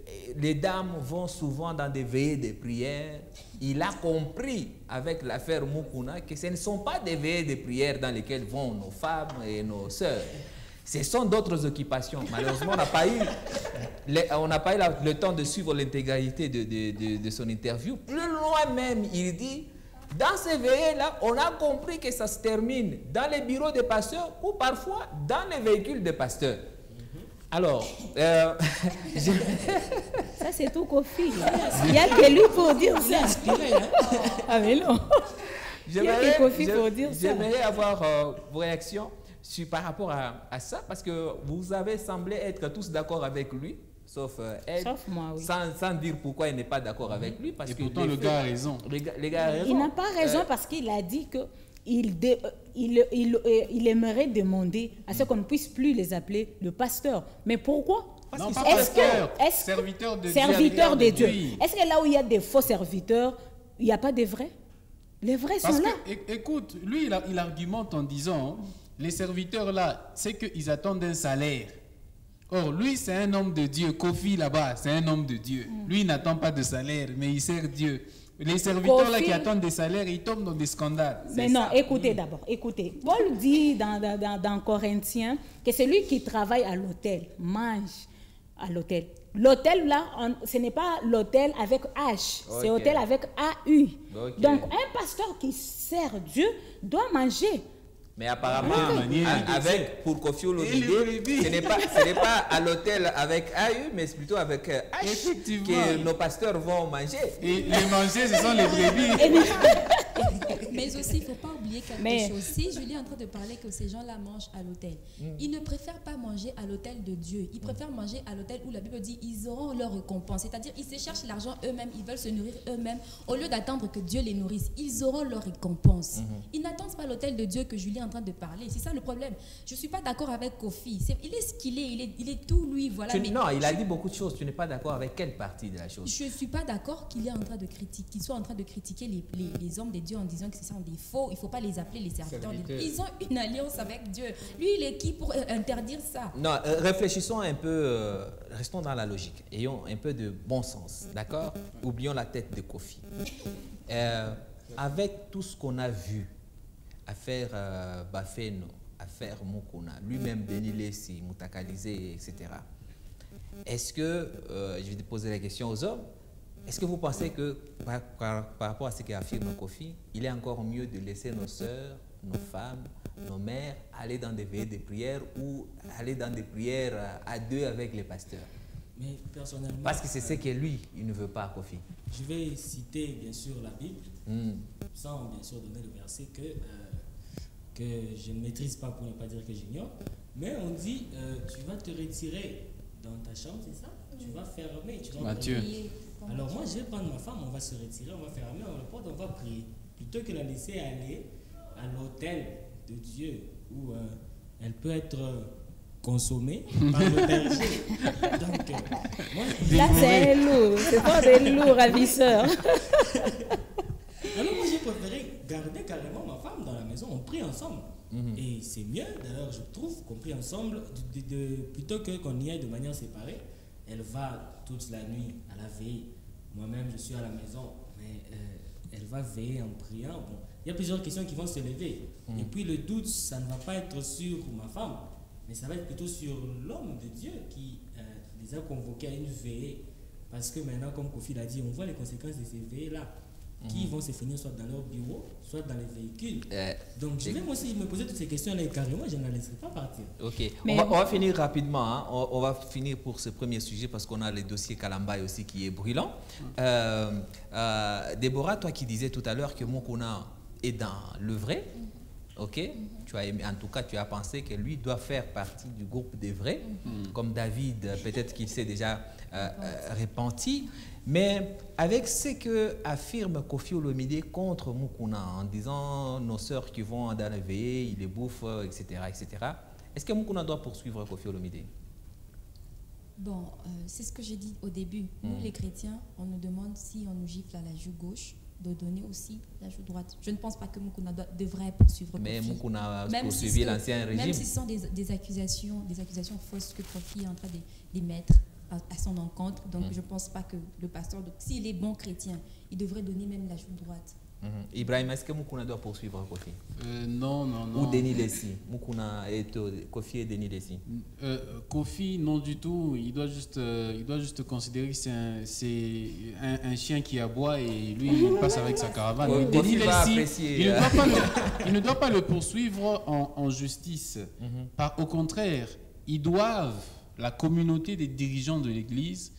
dames vont souvent dans des veillées de prière, il a compris avec l'affaire Moukouna que ce ne sont pas des veillées de prière dans lesquelles vont nos femmes et nos sœurs. Ce sont d'autres occupations. Malheureusement, on n'a pas eu le temps de suivre l'intégralité de son interview. Plus loin même, il dit, dans ces veillées-là, on a compris que ça se termine dans les bureaux des pasteurs ou parfois dans les véhicules des pasteurs. Alors,
ça c'est tout Koffi. Il n'y a que lui pour dire ça. Ah mais non.
J'aimerais avoir vos réactions par rapport à ça, parce que vous avez semblé être tous d'accord avec lui, sauf elle,
sauf moi, oui.
sans dire pourquoi il n'est pas d'accord avec lui. Parce
et
que
pourtant le gars a raison.
Les gars a raison.
Il n'a pas raison parce qu'il a dit que il aimerait demander à ce qu'on ne puisse plus les appeler le pasteur. Mais pourquoi?
Non, pas pasteur, serviteur de Dieu.
Est-ce que là où il y a des faux serviteurs, il n'y a pas de vrais? Les vrais sont là.
Écoute, lui, il argumente en disant, les serviteurs là, c'est qu'ils attendent un salaire. Or, lui, c'est un homme de Dieu. Koffi là-bas, c'est un homme de Dieu. Lui, il n'attend pas de salaire, mais il sert Dieu. Les serviteurs là qui attendent des salaires, ils tombent dans des scandales.
Mais non, écoutez d'abord, écoutez. Paul dit dans Corinthiens que celui qui travaille à l'hôtel mange à l'hôtel. L'hôtel là, ce n'est pas l'hôtel avec H, c'est hôtel avec AU. Donc un pasteur qui sert Dieu doit manger.
Mais apparemment, pour Koffi Olomide, ce n'est pas à l'hôtel avec AU, mais c'est plutôt avec H que nos pasteurs vont manger.
Et les manger, ce sont les brebis.
Mais aussi, il ne faut pas oublier oublié quelque chose. Si Julie est en train de parler que ces gens-là mangent à l'hôtel, ils ne préfèrent pas manger à l'hôtel de Dieu. Ils préfèrent manger à l'hôtel où la Bible dit ils auront leur récompense. C'est-à-dire ils se cherchent l'argent eux-mêmes, ils veulent se nourrir eux-mêmes. Au lieu d'attendre que Dieu les nourrisse, ils auront leur récompense. Ils n'attendent pas l'hôtel de Dieu que Julie est en train de parler. C'est ça le problème. Je ne suis pas d'accord avec Kofi. Il est ce qu'il est. Il est tout lui. Voilà.
Non, il a dit beaucoup de choses. Tu n'es pas d'accord avec quelle partie de la chose?
Je ne suis pas d'accord qu'il soit en train de critiquer les hommes de Dieu en disant que ce sont des faux. Il ne faut pas les appeler les serviteurs. Ils ont une alliance avec Dieu. Lui, il est qui pour interdire ça?
Non, réfléchissons un peu, restons dans la logique. Ayons un peu de bon sens, d'accord? Oublions la tête de Kofi. Avec tout ce qu'on a vu, affaire Bafeno, affaire Mukuna, lui-même Denis Lessi, Mutakalize, etc. Est-ce que, je vais te poser la question aux hommes, est-ce que vous pensez que par rapport à ce qu'affirme Kofi, il est encore mieux de laisser nos sœurs, nos femmes, nos mères aller dans des veillées de prière ou aller dans des prières à deux avec les pasteurs?
Mais personnellement...
Parce que c'est ce que lui, il ne veut pas, Kofi.
Je vais citer bien sûr la Bible, sans bien sûr donner le verset que je ne maîtrise pas pour ne pas dire que j'ignore. Mais on dit, tu vas te retirer dans ta chambre, c'est ça? Tu vas fermer, tu vas prier. Alors moi, je vais prendre ma femme, on va se retirer, on va fermer, on la porte, on va prier. Plutôt que la laisser aller à l'hôtel de Dieu où elle peut être consommée par le berger. Donc,
là, c'est lourd, c'est pas des lourds ravisseurs.
Alors moi, j'ai préféré garder carrément ma femme dans la maison, on prie ensemble. Et c'est mieux, d'ailleurs, je trouve qu'on prie ensemble, plutôt que qu'on y aille de manière séparée. Elle va toute la nuit à la veille. Moi-même, je suis à la maison, mais elle va veiller en priant. Bon, il y a plusieurs questions qui vont se lever. Et puis le doute, ça ne va pas être sur ma femme, mais ça va être plutôt sur l'homme de Dieu qui les a convoqués à une veillée. Parce que maintenant, comme Kofi l'a dit, on voit les conséquences de ces veillées-là, qui vont se finir soit dans leur bureau, soit dans les véhicules. Donc je vais moi aussi me poser toutes ces questions-là et carrément, je ne la laisserai pas partir.
Ok, on va finir rapidement. Hein. On va finir pour ce premier sujet parce qu'on a le dossier Kalambay aussi qui est brûlant. Déborah, toi qui disais tout à l'heure que Mukuna est dans le vrai, ok, en tout cas, tu as pensé que lui doit faire partie du groupe des vrais, comme David, peut-être qu'il s'est déjà repenti. Mais avec ce que affirme Kofi Olomide contre Mukuna, en disant nos sœurs qui vont dans la veillée, ils les bouffent, etc., etc., est-ce que Mukuna doit poursuivre Kofi Olomide?
Bon, c'est ce que j'ai dit au début. Nous, les chrétiens, on nous demande si on nous gifle à la joue gauche, de donner aussi la joue droite. Je ne pense pas que Mukuna devrait poursuivre Kofi.
Mais Mukuna a poursuivi l'ancien régime.
Même si ce sont des accusations fausses que Kofi est en train de mettre à son encontre. Donc, je ne pense pas que le pasteur, s'il est bon chrétien, il devrait donner même la joue droite.
Ibrahim, est-ce que Mukuna doit poursuivre Kofi?
Non.
Ou Denis Lessi? Mukuna et Kofi et Denis Lessi?
Kofi, non du tout. Il doit juste considérer que c'est un chien qui aboie et lui, il passe avec sa caravane. Denis Lessi, il ne doit pas le poursuivre en justice. Au contraire, ils doivent, la communauté des dirigeants de l'Église,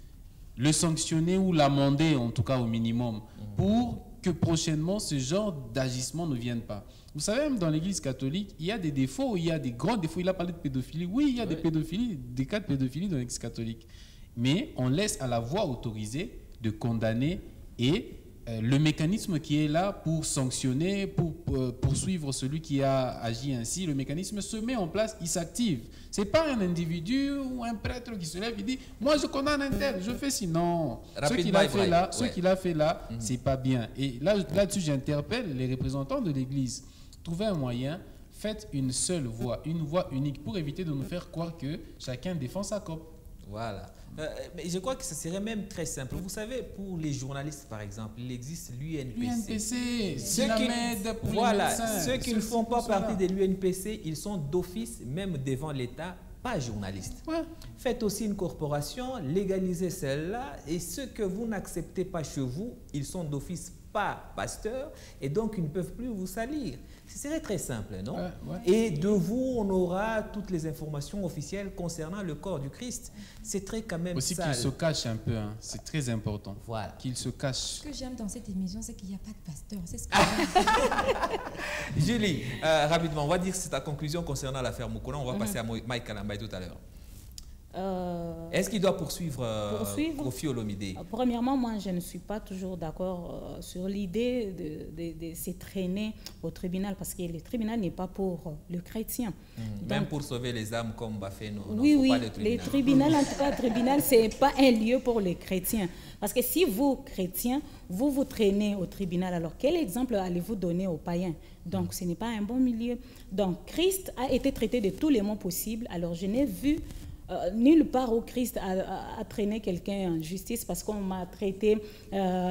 le sanctionner ou l'amender, en tout cas au minimum, pour que prochainement ce genre d'agissement ne vienne pas. Vous savez, même dans l'Église catholique, il y a des défauts, il y a des grands défauts. Il a parlé de pédophilie. Oui, il y a des pédophilies, des cas de pédophilie dans l'Église catholique. Mais on laisse à la voix autorisée de condamner et le mécanisme qui est là pour sanctionner, pour poursuivre celui qui a agi ainsi, le mécanisme se met en place, il s'active. Ce n'est pas un individu ou un prêtre qui se lève et dit « Moi, je condamne un tel, je fais sinon. » Ce qu'il a fait là, c'est pas bien. Et là-dessus, j'interpelle les représentants de l'Église. Trouvez un moyen, faites une seule voix, une voix unique pour éviter de nous faire croire que chacun défend sa copie.
Voilà. Mais je crois que ce serait même très simple. Vous savez, pour les journalistes, par exemple, il existe l'UNPC. Ceux qui ne font pas partie de l'UNPC, ils sont d'office, même devant l'État, pas journalistes. Faites aussi une corporation, légalisez celle-là, et ceux que vous n'acceptez pas chez vous, ils sont d'office pas pasteurs et donc ils ne peuvent plus vous salir. Ce serait très simple, non?
Ouais.
Et de vous, on aura toutes les informations officielles concernant le corps du Christ. C'est très quand même
aussi qu'il se cache un peu, hein. C'est très important.
Voilà.
Qu'il se cache.
Ce que j'aime dans cette émission, c'est qu'il n'y a pas de pasteur. C'est ce que
Julie, rapidement, on va dire c'est ta conclusion concernant l'affaire Moukouna. On va passer à Mike Kalambay tout à l'heure. Est-ce qu'il doit poursuivre Kofi Olomide?
Premièrement, moi, je ne suis pas toujours d'accord sur l'idée de se traîner au tribunal, parce que le tribunal n'est pas pour le chrétien.
Même pour sauver les âmes comme Bafeno.
Oui, pas le tribunal, en tout cas, le tribunal, ce n'est pas un lieu pour les chrétiens. Parce que si vous, chrétiens, vous traînez au tribunal, alors quel exemple allez-vous donner aux païens? Donc, ce n'est pas un bon milieu. Donc, Christ a été traité de tous les mots possibles. Alors, je n'ai vu nulle part où Christ a traîné quelqu'un en justice parce qu'on m'a traité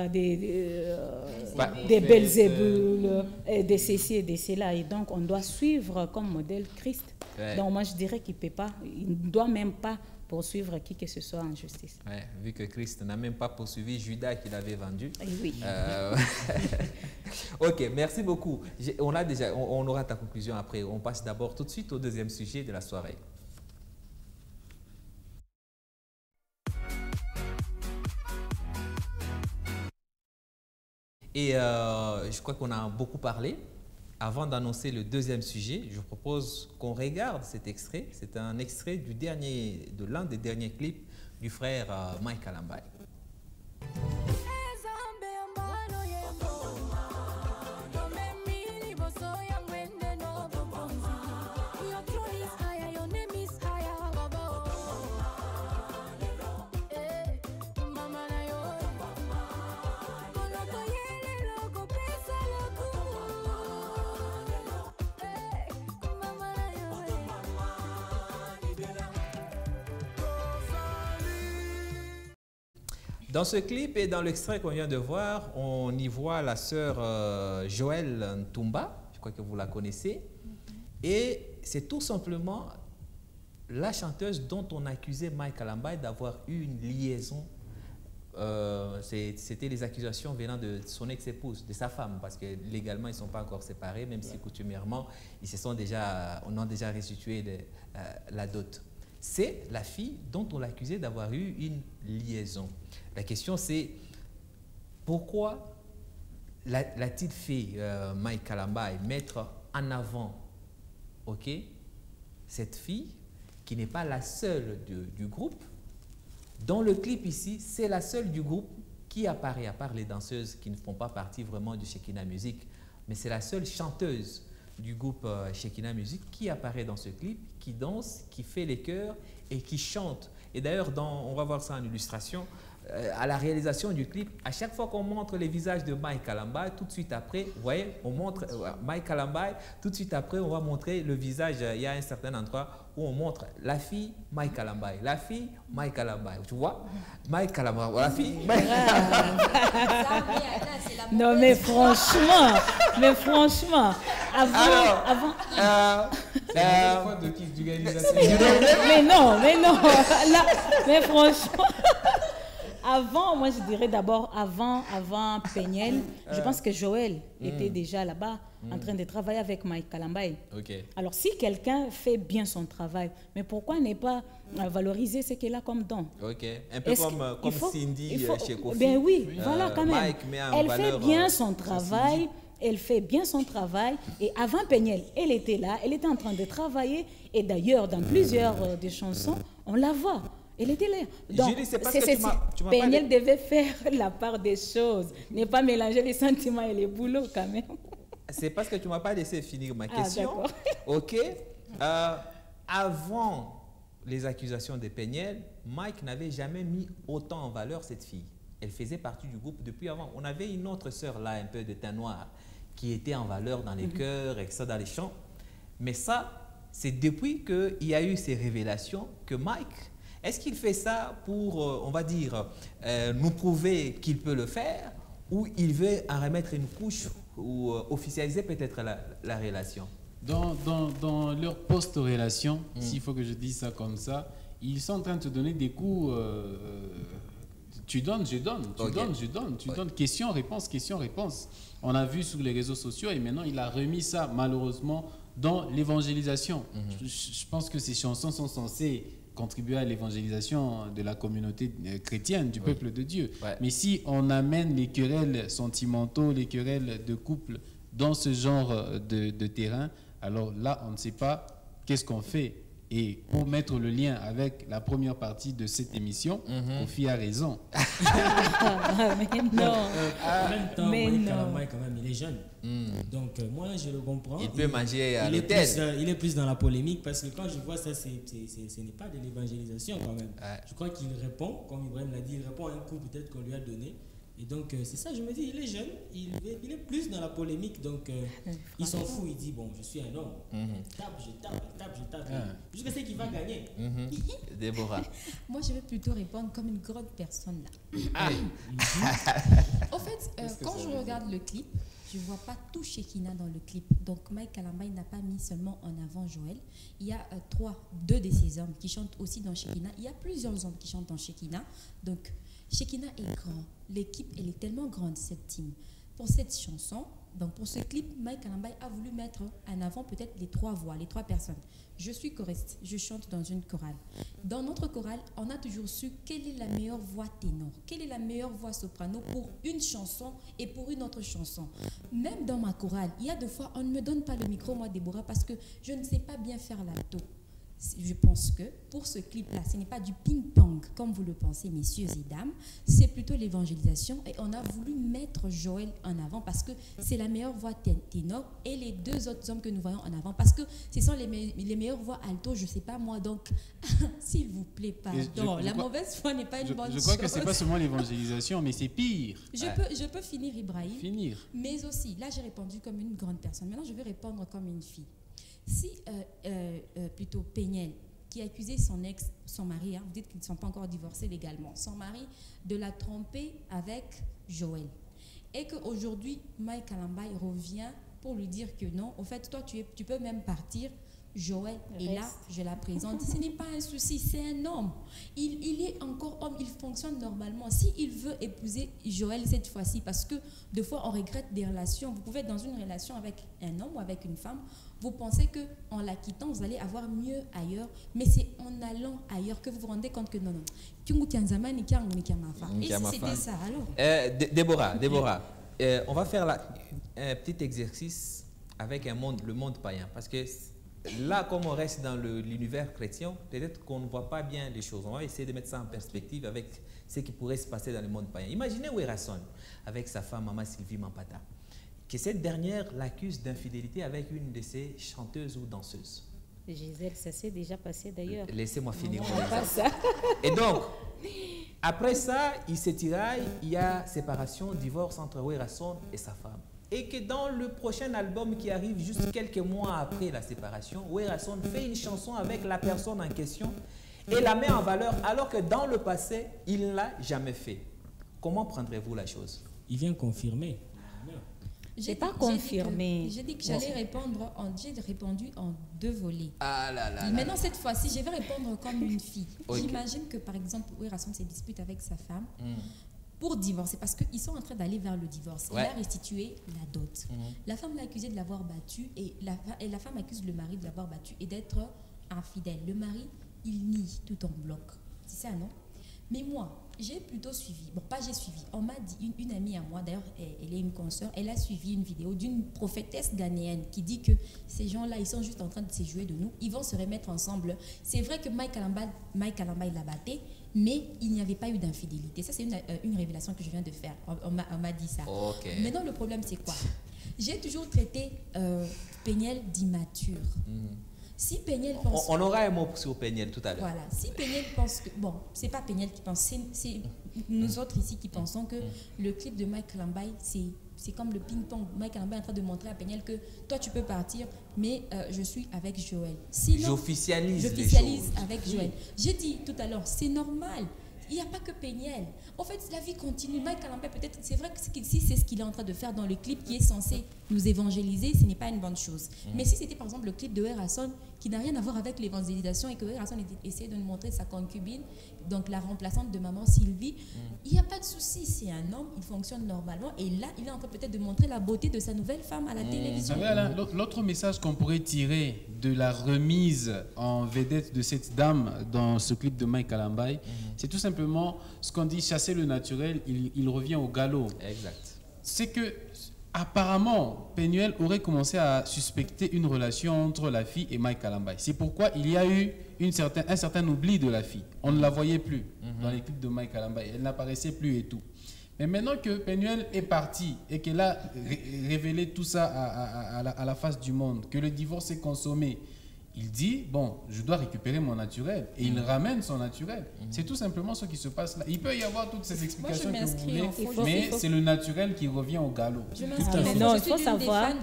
des Belzébul, de ceci et de cela. Et donc, on doit suivre comme modèle Christ. Ouais. Donc, moi, je dirais qu'il ne peut pas, il ne doit même pas poursuivre qui que ce soit en justice.
Ouais, vu que Christ n'a même pas poursuivi Judas qu'il avait vendu.
Oui.
Ok, merci beaucoup. On aura ta conclusion après. On passe d'abord tout de suite au deuxième sujet de la soirée. Et je crois qu'on a beaucoup parlé. Avant d'annoncer le deuxième sujet, je propose qu'on regarde cet extrait. C'est un extrait de l'un des derniers clips du frère Mike Kalambay. Dans ce clip et dans l'extrait qu'on vient de voir, on y voit la sœur Joël Ntumba, je crois que vous la connaissez, et c'est tout simplement la chanteuse dont on accusait Mike Kalambay d'avoir eu une liaison. C'était les accusations venant de son ex-épouse, de sa femme, parce que légalement ils ne sont pas encore séparés, même si coutumièrement on a déjà restitué la dot. C'est la fille dont on l'accusait d'avoir eu une liaison. La question c'est, pourquoi l'a-t-il fait Mike Kalambay mettre en avant cette fille qui n'est pas la seule du groupe? Dans le clip ici, c'est la seule du groupe qui apparaît, à part les danseuses qui ne font pas partie vraiment de Shekinah Music, mais c'est la seule chanteuse du groupe Shekinah Music qui apparaît dans ce clip, qui danse, qui fait les chœurs et qui chante. Et d'ailleurs, on va voir ça en illustration, à la réalisation du clip, à chaque fois qu'on montre les visages de Mike Kalambay, tout de suite après, vous voyez, on montre Mike Kalambay, tout de suite après, on va montrer le visage, il y a un certain endroit où on montre la fille Mike Kalambay, la fille Mike Kalambay, tu vois, Mike Kalambay, la fille Mike
Non mais franchement, avant. Mais non, là, mais franchement. Avant, moi je dirais d'abord avant Peniel, je pense que Joël était déjà là-bas en train de travailler avec Mike Kalambay. Alors si quelqu'un fait bien son travail, mais pourquoi ne pas valoriser ce qu'il a comme don?
Un peu comme Cindy chez Kofi.
Ben oui, voilà quand même. Elle fait bien son travail. Elle fait bien son travail et avant Peniel, elle était là, elle était en train de travailler et d'ailleurs dans plusieurs des chansons, on la voit. Elle était là. Donc, Peniel devait faire la part des choses, ne pas mélanger les sentiments et les boulots quand même.
C'est parce que tu ne m'as pas laissé finir ma question. Avant les accusations de Peniel, Mike n'avait jamais mis autant en valeur cette fille. Elle faisait partie du groupe depuis avant. On avait une autre sœur là, un peu de teint noir, qui était en valeur dans les chœurs et ça dans les chants. Mais ça, c'est depuis qu'il y a eu ces révélations que Mike, est-ce qu'il fait ça pour, on va dire, nous prouver qu'il peut le faire ou il veut en remettre une couche ou officialiser peut-être la relation?
Dans leur post-relation, s'il faut que je dise ça comme ça, ils sont en train de se donner des coups Tu donnes, je donne. Tu donnes. Question, réponse. On a vu sur les réseaux sociaux et maintenant, il a remis ça, malheureusement, dans l'évangélisation. Je pense que ces chansons sont censées contribuer à l'évangélisation de la communauté chrétienne, du peuple de Dieu. Mais si on amène les querelles sentimentaux, les querelles de couple dans ce genre de terrain, alors là, on ne sait pas qu'est-ce qu'on fait. Et pour mettre le lien avec la première partie de cette émission, Kofi a raison.
Mais non.
En même temps, Mike Kalamba, quand même, il est jeune. Donc, moi, je le comprends.
Il peut manger à l'hôtel.
Il est plus dans la polémique parce que quand je vois ça, ce n'est pas de l'évangélisation quand même. Je crois qu'il répond, comme Ibrahim l'a dit, il répond à un coup peut-être qu'on lui a donné. Et donc, c'est ça, je me dis, il est jeune, il est plus dans la polémique, donc il s'en fout, il dit, bon, je suis un homme, je tape, jusqu'à ce qu'il va gagner.
Déborah.
Moi, je vais plutôt répondre comme une grande personne là. En fait, quand je regarde le clip, je ne vois pas tout Shekinah dans le clip. Donc, Mike Kalamba n'a pas mis seulement en avant Joël. Il y a deux de ces hommes qui chantent aussi dans Shekinah. Il y a plusieurs hommes qui chantent dans Shekinah. Donc, Shekinah est grand. L'équipe, elle est tellement grande, cette team. Pour cette chanson, donc pour ce clip, Mike Kalamba a voulu mettre en avant peut-être les trois voix, les trois personnes. Je suis choriste, je chante dans une chorale. Dans notre chorale, on a toujours su quelle est la meilleure voix ténor, quelle est la meilleure voix soprano pour une chanson et pour une autre chanson. Même dans ma chorale, il y a des fois, on ne me donne pas le micro, moi, Déborah, parce que je ne sais pas bien faire l'alto. Je pense que pour ce clip-là, ce n'est pas du ping-pong comme vous le pensez, messieurs et dames, c'est plutôt l'évangélisation et on a voulu mettre Joël en avant parce que c'est la meilleure voix ténor et les deux autres hommes que nous voyons en avant parce que ce sont les meilleures voix alto, je ne sais pas moi, donc s'il vous plaît, pardon, la mauvaise foi n'est pas une bonne chose.
Je crois que ce n'est pas seulement l'évangélisation, mais c'est pire.
Je peux finir, Ibrahim. Mais aussi, là j'ai répondu comme une grande personne, maintenant je vais répondre comme une fille. Si plutôt Péniel, qui accusait son mari, vous dites qu'ils ne sont pas encore divorcés légalement, son mari de la tromper avec Joël, et qu'aujourd'hui Mike Kalamba revient pour lui dire que non, au fait toi tu peux même partir, Joël est là, je la présente, ce n'est pas un souci, c'est un homme, il est encore homme, il fonctionne normalement. S'il veut épouser Joël cette fois-ci, parce que des fois on regrette des relations, vous pouvez être dans une relation avec un homme ou avec une femme, vous pensez qu'en la quittant, vous allez avoir mieux ailleurs, mais c'est en allant ailleurs que vous vous rendez compte que non. Et si c'était ça, alors
Déborah, on va faire un petit exercice avec le monde païen, parce que là, comme on reste dans l'univers chrétien, peut-être qu'on ne voit pas bien les choses. On va essayer de mettre ça en perspective avec ce qui pourrait se passer dans le monde païen. Imaginez Werason avec sa femme, Maman Sylvie Mampata, que cette dernière l'accuse d'infidélité avec une de ses chanteuses ou danseuses.
Gisèle, ça s'est déjà passé d'ailleurs.
Laissez-moi finir mon exemple. Et donc, après ça, il se tiraille, il y a séparation, divorce entre Werason et sa femme. Et que dans le prochain album qui arrive juste quelques mois après la séparation, Werason fait une chanson avec la personne en question et la met en valeur alors que dans le passé, il ne l'a jamais fait. Comment prendrez-vous la chose?
Il vient confirmer.
J'ai pas confirmé.
J'ai dit que j'allais répondre, j'ai répondu en deux volets.
Maintenant,
maintenant, cette fois-ci, je vais répondre comme une fille. Okay. J'imagine que, par exemple, Werason se dispute avec sa femme pour divorcer, parce qu'ils sont en train d'aller vers le divorce. Il a restitué la dot. La femme l'a accusé de l'avoir battu et la femme accuse le mari de l'avoir battu et d'être infidèle. Le mari, il nie tout en bloc. C'est ça, non? Mais moi, j'ai plutôt suivi, on m'a dit, une amie à moi, d'ailleurs, elle est une consoeur, elle a suivi une vidéo d'une prophétesse ghanéenne qui dit que ces gens-là, ils sont juste en train de se jouer de nous, ils vont se remettre ensemble. C'est vrai que Mike Kalamba, il l'a battu, mais il n'y avait pas eu d'infidélité. Ça, c'est une révélation que je viens de faire. On m'a dit ça.
Okay.
Maintenant, le problème, c'est quoi? J'ai toujours traité Péniel d'immature. Si Péniel pense...
On aura un mot sur Péniel tout à l'heure.
Voilà. Si Péniel pense que... Bon, c'est pas Péniel qui pense, c'est nous autres ici qui pensons que le clip de Mike Kalamba, c'est comme le ping-pong. Mike Kalamba est en train de montrer à Péniel que toi, tu peux partir, mais je suis avec Joël.
J'officialise
avec Joël. J'ai dit tout à l'heure, c'est normal. Il n'y a pas que Péniel. En fait, la vie continue. Mike Kalamba, peut-être, c'est vrai que si c'est ce qu'il est en train de faire dans le clip qui est censé nous évangéliser, ce n'est pas une bonne chose. Mais si c'était par exemple le clip de Werason qui n'a rien à voir avec l'évangélisation et que Rasson essaie de nous montrer sa concubine, donc la remplaçante de maman Sylvie. Il n'y a pas de souci, c'est un homme, il fonctionne normalement et là, il est en train peut-être de montrer la beauté de sa nouvelle femme à la télévision.
L'autre message qu'on pourrait tirer de la remise en vedette de cette dame dans ce clip de Mike Kalambay, c'est tout simplement ce qu'on dit, chasser le naturel, il revient au galop. Exact. C'est que apparemment, Penuel aurait commencé à suspecter une relation entre la fille et Mike Kalambay. C'est pourquoi il y a eu un certain oubli de la fille. On ne la voyait plus dans les clips de Mike Kalambay. Elle n'apparaissait plus et tout. Mais maintenant que Penuel est parti et qu'elle a révélé tout ça à la face du monde, que le divorce est consommé, il dit, bon, je dois récupérer mon naturel. Et il ramène son naturel. C'est tout simplement ce qui se passe là. Il peut y avoir toutes ces explications que vous voulez, mais c'est le naturel qui revient au galop.
Non, il faut savoir,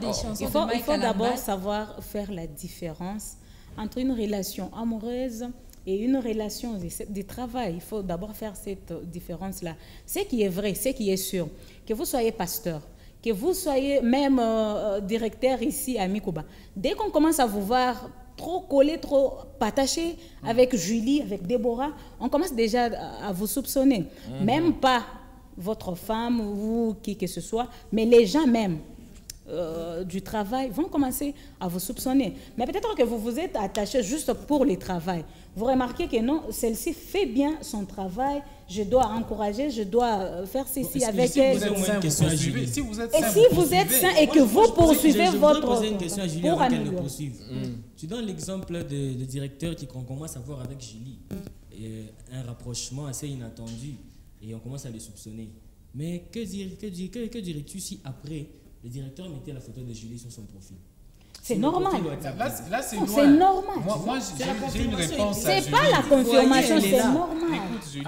il faut d'abord savoir faire la différence entre une relation amoureuse et une relation de travail. Il faut d'abord faire cette différence-là. Ce qui est vrai, ce qui est sûr, que vous soyez pasteur, que vous soyez même directeur ici à Mikuba, dès qu'on commence à vous voir trop collé, trop pataché avec Julie, avec Déborah, on commence déjà à vous soupçonner. Même pas votre femme ou qui que ce soit, mais les gens même du travail vont commencer à vous soupçonner. Mais peut-être que vous vous êtes attaché juste pour le travail. Vous remarquez que non, celle-ci fait bien son travail, je dois encourager, je dois faire ceci avec elle.
Si vous êtes
sain et que vous poursuivez votre...
Je voudrais poser une question à Julie avant qu'elle le poursuive. Tu donnes l'exemple de directeur qu'on commence à voir avec Julie. Un rapprochement assez inattendu et on commence à le soupçonner. Mais que dirais-tu si après, le directeur mettait la photo de Julie sur son profil?
C'est normal.
Là, c'est
normal.
Moi j'ai une réponse.
C'est pas la confirmation, c'est normal.
Écoute, Julie,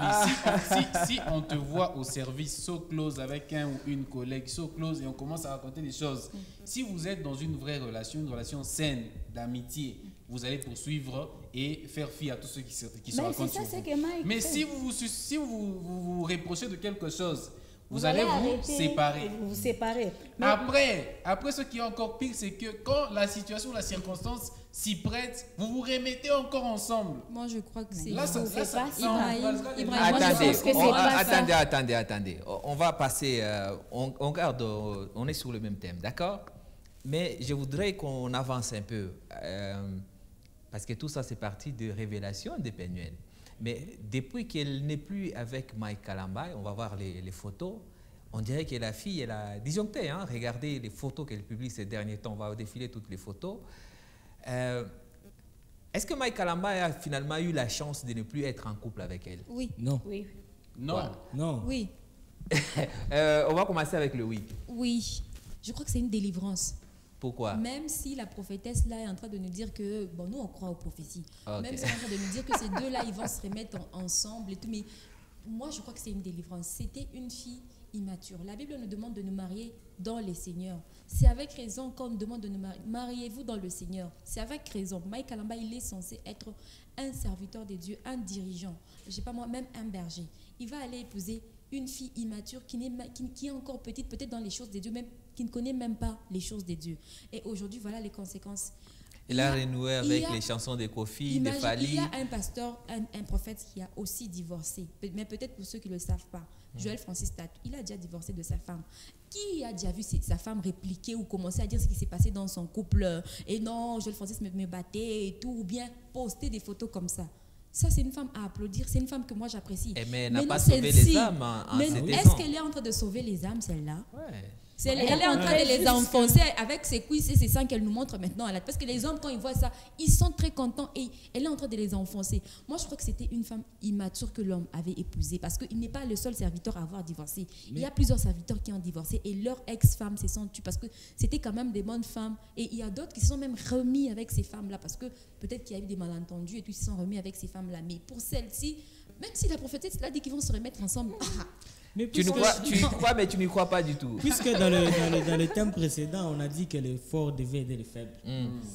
si on te voit au service so close avec un ou une collègue, so close, et on commence à raconter des choses, si vous êtes dans une vraie relation, une relation saine, d'amitié, vous allez poursuivre et faire fi à tous ceux qui se racontent sur vous. Mais si vous reprochez de quelque chose, vous allez vous séparer.
Vous séparer.
Après, ce qui est encore pire, c'est que quand la situation, la circonstance s'y prête, vous vous remettez encore ensemble.
Moi, je crois que c'est...
Attendez. On va passer... on est sur le même thème, d'accord? Mais je voudrais qu'on avance un peu. Parce que tout ça, c'est parti de révélation de Penuel. Mais depuis qu'elle n'est plus avec Mike Kalambay, on va voir les photos, on dirait que la fille, elle a disjoncté. Hein? Regardez les photos qu'elle publie ces derniers temps, on va défiler toutes les photos. Est-ce que Mike Kalambay a finalement eu la chance de ne plus être en couple avec elle?
Oui.
Non.
Oui.
Non. Ouais. Non.
Oui.
On va commencer avec le oui.
Oui. Je crois que c'est une délivrance.
Pourquoi?
Même si la prophétesse là est en train de nous dire que, bon, nous on croit aux prophéties, même si elle est en train de nous dire que ces deux-là, ils vont se remettre ensemble et tout, mais moi je crois que c'est une délivrance. C'était une fille immature. La Bible nous demande de nous marier dans le Seigneur. C'est avec raison qu'on nous demande de nous marier. Mariez-vous dans le Seigneur. C'est avec raison. Mike Kalambay, il est censé être un serviteur de Dieu, un dirigeant, je sais pas moi, même un berger. Il va aller épouser une fille immature qui est encore petite, peut-être dans les choses de Dieu, même qui ne connaît même pas les choses de Dieu. Et aujourd'hui, voilà les conséquences.
Il a renoué avec les chansons de Kofi, de Fali.
Il y a un pasteur, un prophète qui a aussi divorcé. Mais peut-être pour ceux qui ne le savent pas, Joël Francis Tatou, il a déjà divorcé de sa femme. Qui a déjà vu sa femme répliquer ou commencer à dire ce qui s'est passé dans son couple? Et non, Joël Francis me battait et tout, ou bien poster des photos comme ça. Ça, c'est une femme à applaudir. C'est une femme que moi, j'apprécie.
Mais elle n'a pas sauvé les âmes en
mais est-ce qu'elle est en train de sauver les âmes, celle-là?
Ouais.
Elle est en train de les enfoncer avec ses cuisses et ses seins qu'elle nous montre maintenant. Parce que les hommes, quand ils voient ça, ils sont très contents et elle est en train de les enfoncer. Moi, je crois que c'était une femme immature que l'homme avait épousée parce qu'il n'est pas le seul serviteur à avoir divorcé. Il y a plusieurs serviteurs qui ont divorcé et leurs ex-femmes se sont tuées parce que c'était quand même des bonnes femmes. Et il y a d'autres qui se sont même remis avec ces femmes-là parce que peut-être qu'il y a eu des malentendus et puis ils se sont remis avec ces femmes-là. Mais pour celle-ci, même si la prophétesse l'a dit qu'ils vont se remettre ensemble...
Mais tu y crois, mais tu n'y crois pas du tout.
Puisque dans le thème précédent, on a dit que les forts devaient aider les faibles.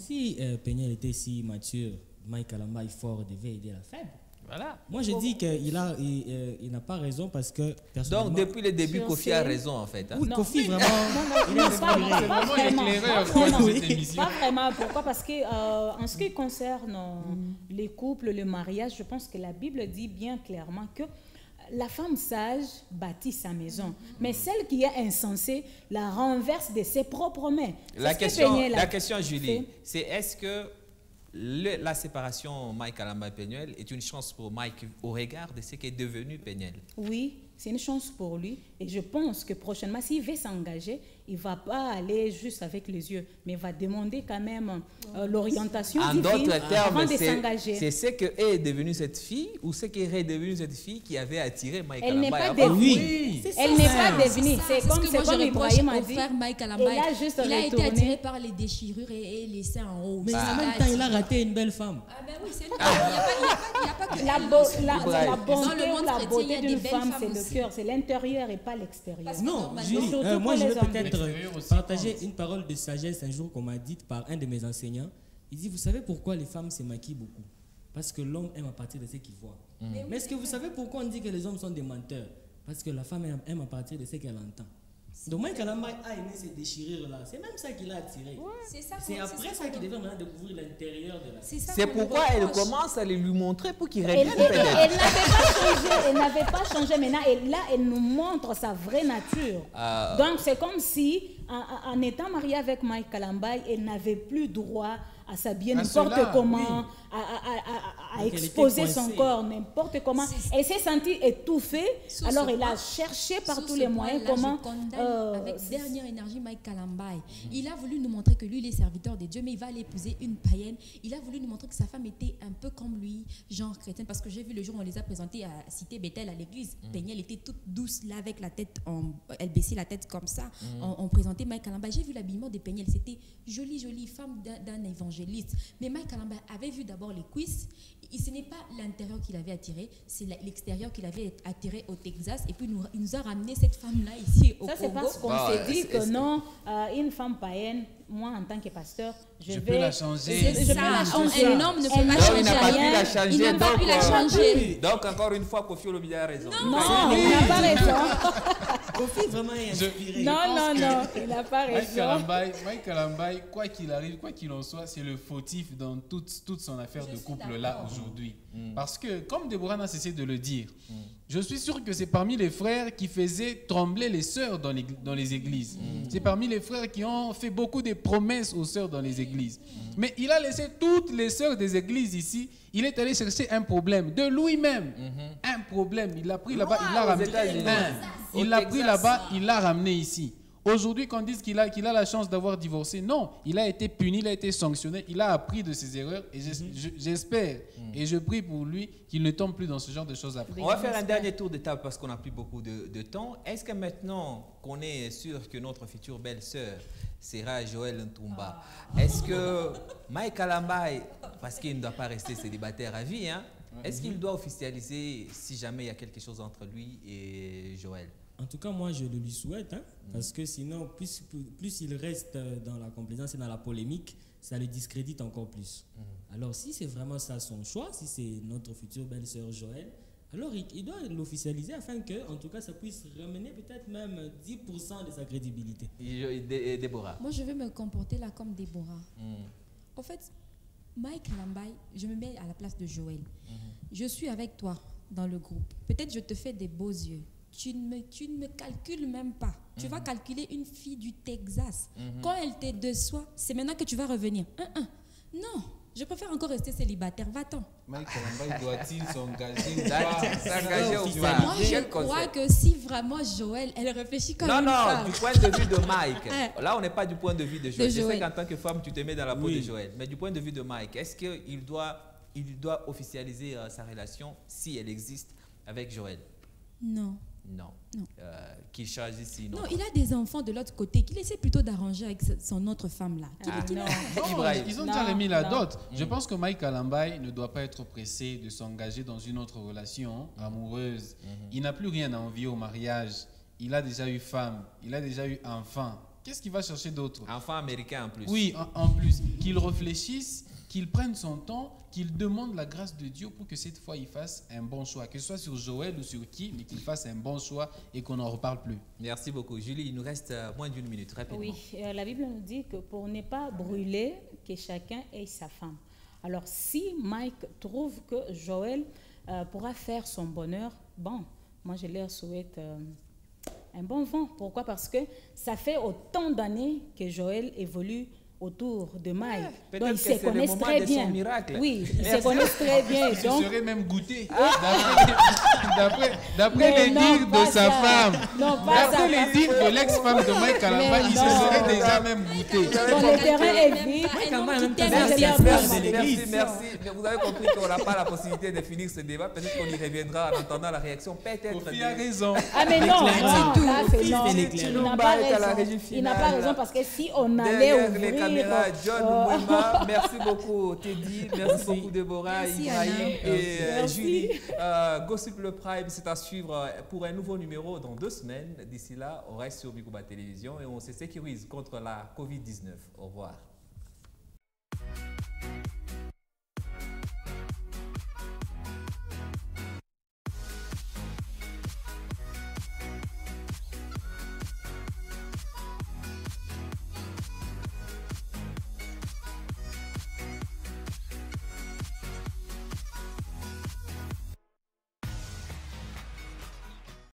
Si Penuel était si mature, Mike Kalambay fort devait aider la faible.
Voilà.
Moi, je dis qu'il n'a pas raison parce que...
Donc, depuis le début, Kofi a raison, en fait. Hein?
Oui, Kofi, vraiment...
C'est vraiment l'éclaireur de cette émission. Pas vraiment. Pourquoi? Parce que en ce qui concerne les couples, le mariage, je pense que la Bible dit bien clairement que la femme sage bâtit sa maison, mais celle qui est insensée la renverse de ses propres mains.
La question, Julie, c'est est-ce que la séparation Mike Kalamba-Penuel est une chance pour Mike au regard de ce qu'est devenu Penuel?
Oui, c'est une chance pour lui. Et je pense que prochainement, s'il veut s'engager, il ne va pas aller juste avec les yeux, mais il va demander quand même l'orientation divine avant de s'engager.
C'est ce qu'est devenue cette fille ou ce qu'est devenue cette fille qui avait attiré Mike Kalamba?
Elle n'est pas devenue. Elle n'est pas devenue. C'est comme Ibrahim a dit.
Il a été attiré par les déchirures et les seins en haut.
Mais en même temps, il a raté une belle femme.
Ah ben oui, c'est lui. Il n'y a pas que
la bonté ou la beauté d'une femme, c'est le cœur, c'est l'intérieur et pas l'extérieur.
Non, Julie, moi je vais peut-être partager une parole de sagesse un jour qu'on m'a dite par un de mes enseignants. Il dit, vous savez pourquoi les femmes se maquillent beaucoup? Parce que l'homme aime à partir de ce qu'il voit. Mais est-ce que vous savez pourquoi on dit que les hommes sont des menteurs? Parce que la femme aime à partir de ce qu'elle entend. Donc Mike Kalamba a aimé ces déchirures-là. C'est même ça qui l'a attiré. C'est après ça qu'il devait maintenant découvrir l'intérieur de la femme.
C'est pourquoi elle commence à lui montrer pour qu'il revienne.
Elle n'avait pas changé maintenant. Et là, elle nous montre sa vraie nature. Donc c'est comme si, en étant mariée avec Mike Kalamba, elle n'avait plus droit à s'habiller n'importe comment, à exposer son corps n'importe comment. Elle s'est sentie étouffée, alors elle a cherché par tous les moyens comment...
avec dernière énergie Mike Kalamba. Il a voulu nous montrer que lui, il est serviteur de Dieu, mais il va aller épouser une païenne. Il a voulu nous montrer que sa femme était un peu comme lui, genre chrétienne, parce que j'ai vu le jour où on les a présentés à Cité Bethel, à l'église. Elle était toute douce, là, avec la tête, elle baissait la tête comme ça. On présentait Mike Kalamba. J'ai vu l'habillement de Peñel, c'était jolie femme d'un évangéliste. Mais Mike Kalamba avait vu d'abord les cuisses. Ce n'est pas l'intérieur qui l'avait attiré, c'est l'extérieur qui l'avait attiré au Texas. Et puis il nous a ramené cette femme-là ici au Congo.
Ça, c'est parce qu'on s'est dit que non, une femme païenne, moi en tant que pasteur, je
peux la changer.
Un homme ne peut pas changer.
Il n'a pas pu la changer.
Il n'a pas pu la changer.
Donc encore une fois, Kofi Olomide a raison.
Non, il n'a pas raison.
Kofi vraiment est inspiré.
Non, il n'a pas raison.
Mike Kalamba, quoi qu'il arrive, quoi qu'il en soit, c'est le fautif dans toute son affaire de couple-là aujourd'hui. Parce que, comme Deborah n'a cessé de le dire, je suis sûr que c'est parmi les frères qui faisaient trembler les sœurs dans les églises. C'est parmi les frères qui ont fait beaucoup de promesses aux sœurs dans les églises. Mais il a laissé toutes les sœurs des églises ici. Il est allé chercher un problème de lui-même. Un problème. Il l'a pris là-bas, il l'a ramené. Il l'a pris là-bas, il l'a ramené ici. Aujourd'hui, qu'on dise qu'il a la chance d'avoir divorcé, non, il a été puni, il a été sanctionné, il a appris de ses erreurs et j'espère et je prie pour lui qu'il ne tombe plus dans ce genre de choses après.
On va faire un dernier tour de table parce qu'on n'a plus beaucoup de temps. Est-ce que maintenant qu'on est sûr que notre future belle-sœur sera Joël Ntumba, est-ce que Mike Kalamba, parce qu'il ne doit pas rester célibataire à vie, hein, est-ce qu'il doit officialiser si jamais il y a quelque chose entre lui et Joël?
En tout cas, moi, je le lui souhaite, hein, parce que sinon, plus il reste dans la complaisance et dans la polémique, ça le discrédite encore plus. Alors, si c'est vraiment ça son choix, si c'est notre future belle-sœur Joël, alors il doit l'officialiser afin que, en tout cas, ça puisse ramener peut-être même 10% de sa crédibilité.
Et Déborah?
Moi, je vais me comporter là comme Déborah. En fait, Mike Kalamba, je me mets à la place de Joël. Je suis avec toi dans le groupe. Peut-être je te fais des beaux yeux. Tu ne me calcules même pas. Tu vas calculer une fille du Texas. Quand elle te déçoit, c'est maintenant que tu vas revenir. Non, je préfère encore rester célibataire. Va-t'en.
Mike Kalamba, doit-il s'engager
ou
pas? Moi, je crois que si vraiment Joël, elle réfléchit comme une femme.
Non, du point de vue de Mike. Là, on n'est pas du point de vue de Joël. Je sais qu'en tant que femme, tu te mets dans la peau de Joël. Mais du point de vue de Mike, est-ce qu'il doit officialiser sa relation, si elle existe, avec Joël?
Non.
Qu'il choisisse sinon.
Non, il a des enfants de l'autre côté qu'il essaie plutôt d'arranger avec son autre femme là.
Ils ont déjà remis la dot. Je pense que Mike Kalamba ne doit pas être pressé de s'engager dans une autre relation amoureuse. Il n'a plus rien à envier au mariage. Il a déjà eu femme, il a déjà eu enfant. Qu'est-ce qu'il va chercher d'autre?
Enfant américain en plus.
Oui, en plus. Qu'il réfléchisse qu'il prenne son temps, qu'il demande la grâce de Dieu pour que cette fois il fasse un bon choix, que ce soit sur Joël ou sur qui, mais qu'il fasse un bon choix et qu'on n'en reparle plus.
Merci beaucoup. Julie, il nous reste moins d'1 minute, rapidement.
Oui, la Bible nous dit que pour ne pas brûler, que chacun ait sa femme. Alors si Mike trouve que Joël pourra faire son bonheur, bon, moi je leur souhaite un bon vent. Pourquoi? Parce que ça fait autant d'années que Joël évolue autour de Mike. Donc ils se connaissent très bien. Oui, ils se connaissent très bien.
Il serait même goûté. D'après les dires de sa femme, d'après les dires de l'ex-femme de Mike Kalamba, il se serait déjà même goûté.
Donc le terrain est vide.
Merci. Mais vous avez compris qu'on n'a pas la possibilité de finir ce débat. Peut-être qu'on y reviendra en entendant la réaction. Peut-être.
Sophie a raison.
Ah mais non, il n'a pas raison parce que si on allait ouvrir
John Mwema, merci beaucoup Teddy, merci beaucoup Déborah, Ibrahim et Julie. Gossip le Prime, c'est à suivre pour un nouveau numéro dans 2 semaines. D'ici là, on reste sur Bikuba Télévision et on se sécurise contre la Covid-19. Au revoir.